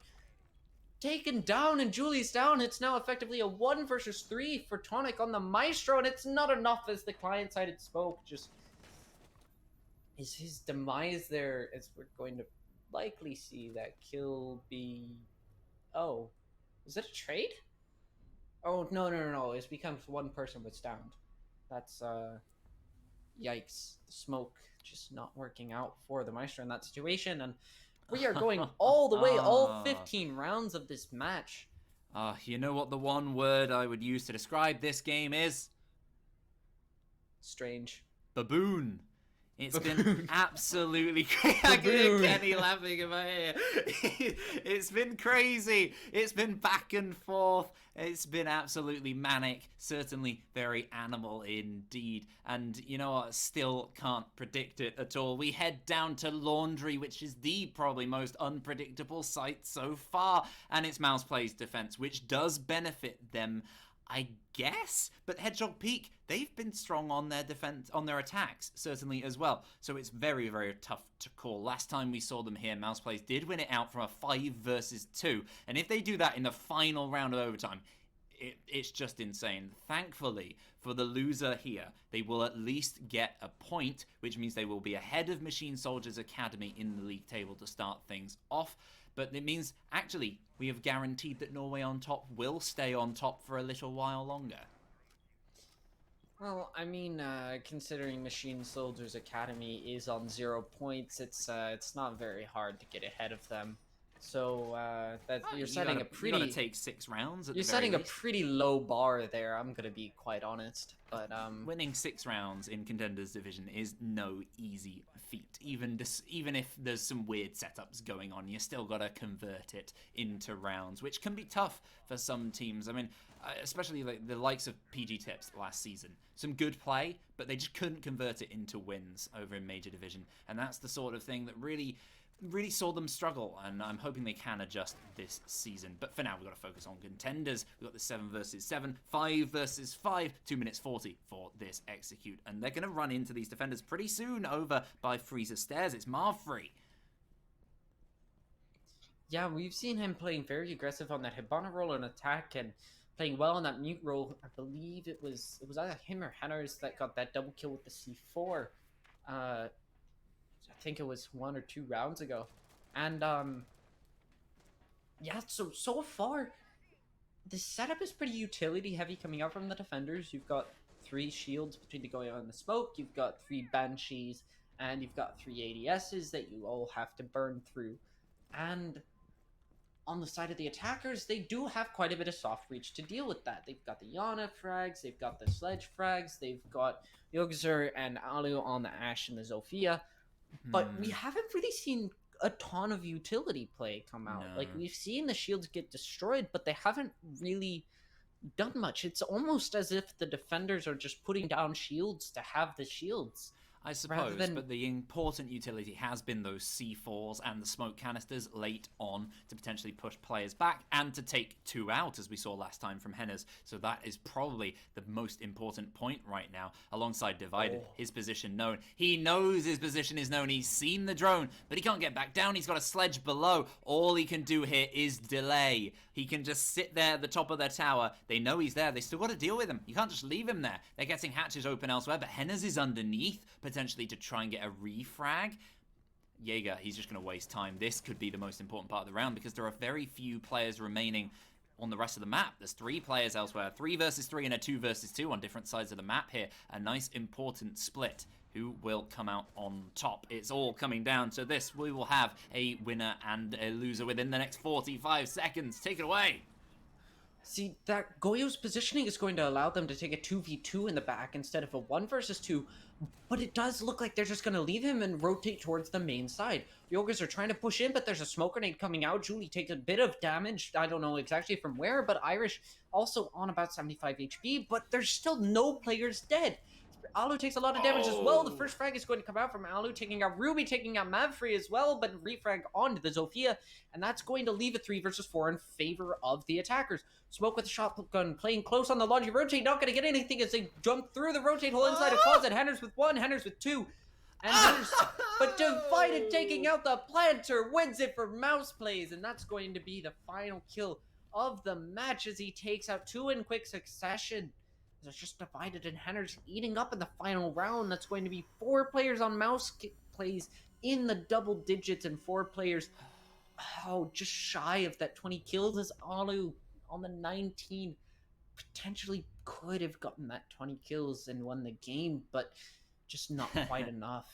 taken down, and Julie's down. It's now effectively a 1 versus 3 for Tonic on the Maestro, and it's not enough as the client-sided smoke just is his demise there, as we're going to likely see that kill be... Oh, is it a trade? Oh, no. It becomes 1 person was downed. That's, yikes. The smoke just not working out for the Maestro in that situation, and we are going all the way, all 15 rounds of this match. You know what the one word I would use to describe this game is? Strange. Baboon. It's been absolutely crazy. I can hear Kenny laughing in my ear. It's been crazy. It's been back and forth. It's been absolutely manic. Certainly very animal indeed. And you know what? Still can't predict it at all. We head down to Laundry, which is the probably most unpredictable site so far. And it's MousePlayz defense, which does benefit them, I guess, but Hedgehog Peak, they've been strong on their defense, on their attacks, certainly as well. So it's very, very tough to call. Last time we saw them here, MousePlayz did win it out from a 5 versus 2. And if they do that in the final round of overtime, it's just insane. Thankfully, for the loser here, they will at least get a point, which means they will be ahead of Machine Soldiers Academy in the league table to start things off. But it means, actually, we have guaranteed that Norway on top will stay on top for a little while longer. Well, I mean, considering Machine Soldiers Academy is on 0 points, it's not very hard to get ahead of them. So you're setting a pretty. You gotta take 6 rounds. You're setting a pretty low bar there. I'm gonna be quite honest, but winning 6 rounds in Contenders division is no easy feat. Even if there's some weird setups going on, you still gotta convert it into rounds, which can be tough for some teams. I mean, especially like the likes of PG Tips last season. Some good play, but they just couldn't convert it into wins over in Major Division, and that's the sort of thing that really saw them struggle, and I'm hoping they can adjust this season. But for now, we've got to focus on Contenders. We've got the 7 versus 7, 5 versus 5, 2 minutes 40 for this execute, and they're going to run into these defenders pretty soon over by Freezer Stairs. It's Marfree. Yeah, we've seen him playing very aggressive on that Hibana roll and attack, and playing well on that mute roll. I believe it was either him or Henners that got that double kill with the C4. I think it was 1 or 2 rounds ago. And yeah, so far the setup is pretty utility heavy coming out from the defenders. You've got 3 shields between the going on and the smoke, you've got 3 banshees, and you've got 3 ADSs that you all have to burn through. And on the side of the attackers, they do have quite a bit of soft reach to deal with that. They've got the Yana frags, they've got the Sledge frags, they've got Yogzer and Alu on the Ashe and the Zofia. But we haven't really seen a ton of utility play come out. No. Like, we've seen the shields get destroyed, but they haven't really done much. It's almost as if the defenders are just putting down shields to have the shields. I suppose, but the important utility has been those C4s and the smoke canisters late on to potentially push players back and to take 2 out, as we saw last time from Henners. So that is probably the most important point right now, alongside Divided. His position known. He knows his position is known. He's seen the drone, but he can't get back down. He's got a sledge below. All he can do here is delay. He can just sit there at the top of their tower. They know he's there. They still got to deal with him. You can't just leave him there. They're getting hatches open elsewhere, but Henners is underneath, potentially to try and get a refrag. Jaeger, he's just going to waste time. This could be the most important part of the round because there are very few players remaining on the rest of the map. There's 3 players elsewhere. 3 versus 3 and a 2 versus 2 on different sides of the map here. A nice important split. Who will come out on top? It's all coming down to this. We will have a winner and a loser within the next 45 seconds. Take it away. See, that Goyo's positioning is going to allow them to take a 2v2 in the back instead of a 1 versus 2, but it does look like they're just going to leave him and rotate towards the main side. Yogas are trying to push in, but there's a smoke grenade coming out. Julie takes a bit of damage. I don't know exactly from where, but Irish also on about 75 HP, but there's still no players dead. Alu takes a lot of damage as well. The first frag is going to come out from Alu, taking out Ruby, taking out Mavfree as well, but refrag onto the Zofia, and that's going to leave a 3 versus 4 in favor of the attackers. Smoke with the shotgun, playing close on the launch rotate, not going to get anything as they jump through the rotate hole inside a closet. Henners with 1, Henners with 2, and Henners, but Divided taking out the planter wins it for MousePlayz, and that's going to be the final kill of the match as he takes out 2 in quick succession. It's just Divided and Henners eating up in the final round. That's going to be 4 players on MousePlayz in the double digits and 4 players, just shy of that 20 kills as Alu on the 19 potentially could have gotten that 20 kills and won the game, but just not quite enough.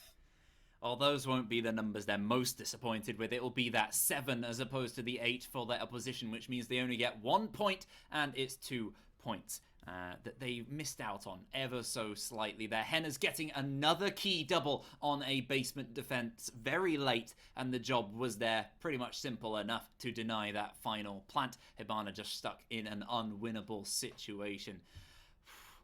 Well, those won't be the numbers they're most disappointed with. It will be that 7 as opposed to the 8 for their opposition, which means they only get 1 point, and it's 2 points. That they missed out on ever so slightly there. Henner's getting another key double on a basement defense very late, and the job was there pretty much simple enough to deny that final plant. Hibana just stuck in an unwinnable situation.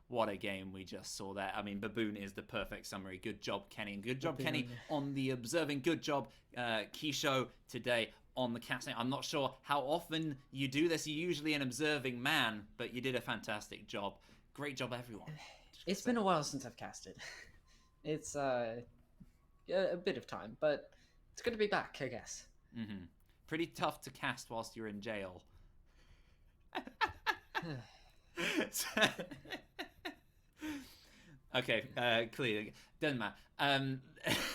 What a game we just saw there. I mean, Baboon is the perfect summary. Good job, Kenny. And good job, Baboon. Kenny, on the observing. Good job, Kisho, today on the casting. I'm not sure how often you do this. You're usually an observing man, but you did a fantastic job. Great job, everyone. It's been a while since I've casted. It's a bit of time, but it's good to be back, I guess. Mm-hmm. Pretty tough to cast whilst you're in jail. Okay, clearly. Doesn't matter.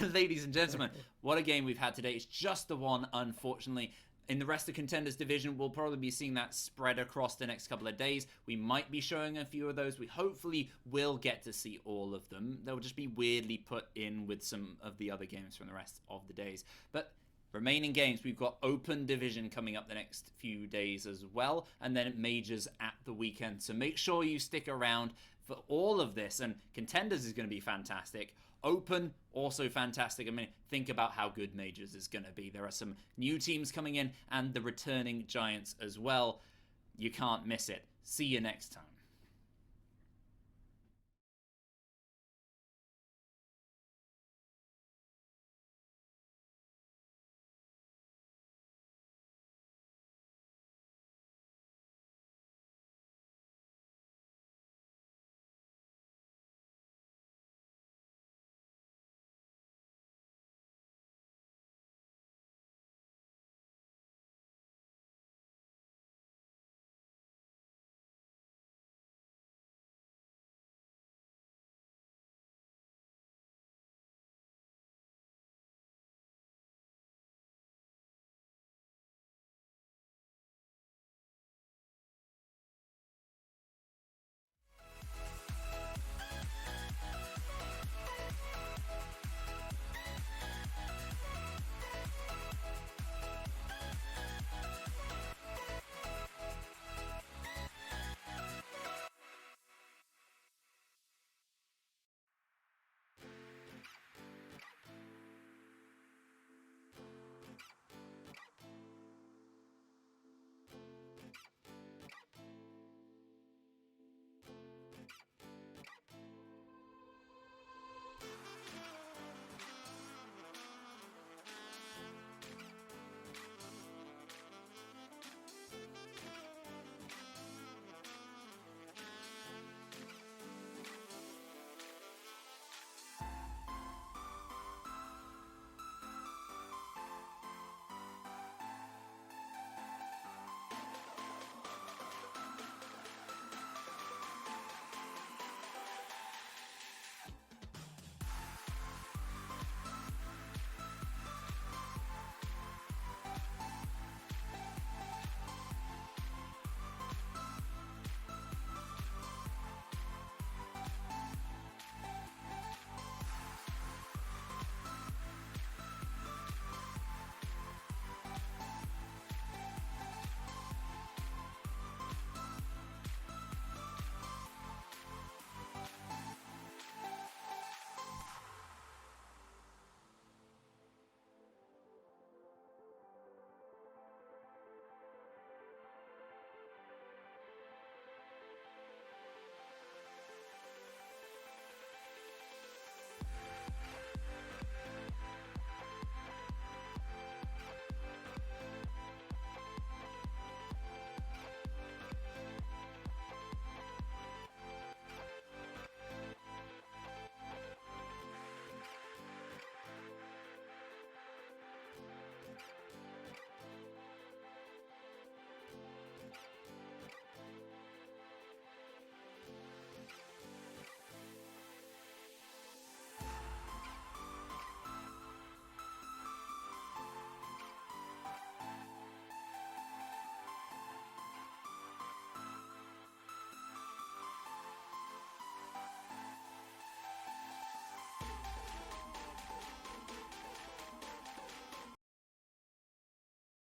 Ladies and gentlemen, what a game we've had today. It's just the one, unfortunately. In the rest of Contenders division, we'll probably be seeing that spread across the next couple of days. We might be showing a few of those. We hopefully will get to see all of them. They'll just be weirdly put in with some of the other games from the rest of the days. But remaining games, we've got Open Division coming up the next few days as well, and then Majors at the weekend. So make sure you stick around for all of this, and Contenders is going to be fantastic. Open, also fantastic. I mean, think about how good Majors is going to be. There are some new teams coming in, and the returning Giants as well. You can't miss it. See you next time.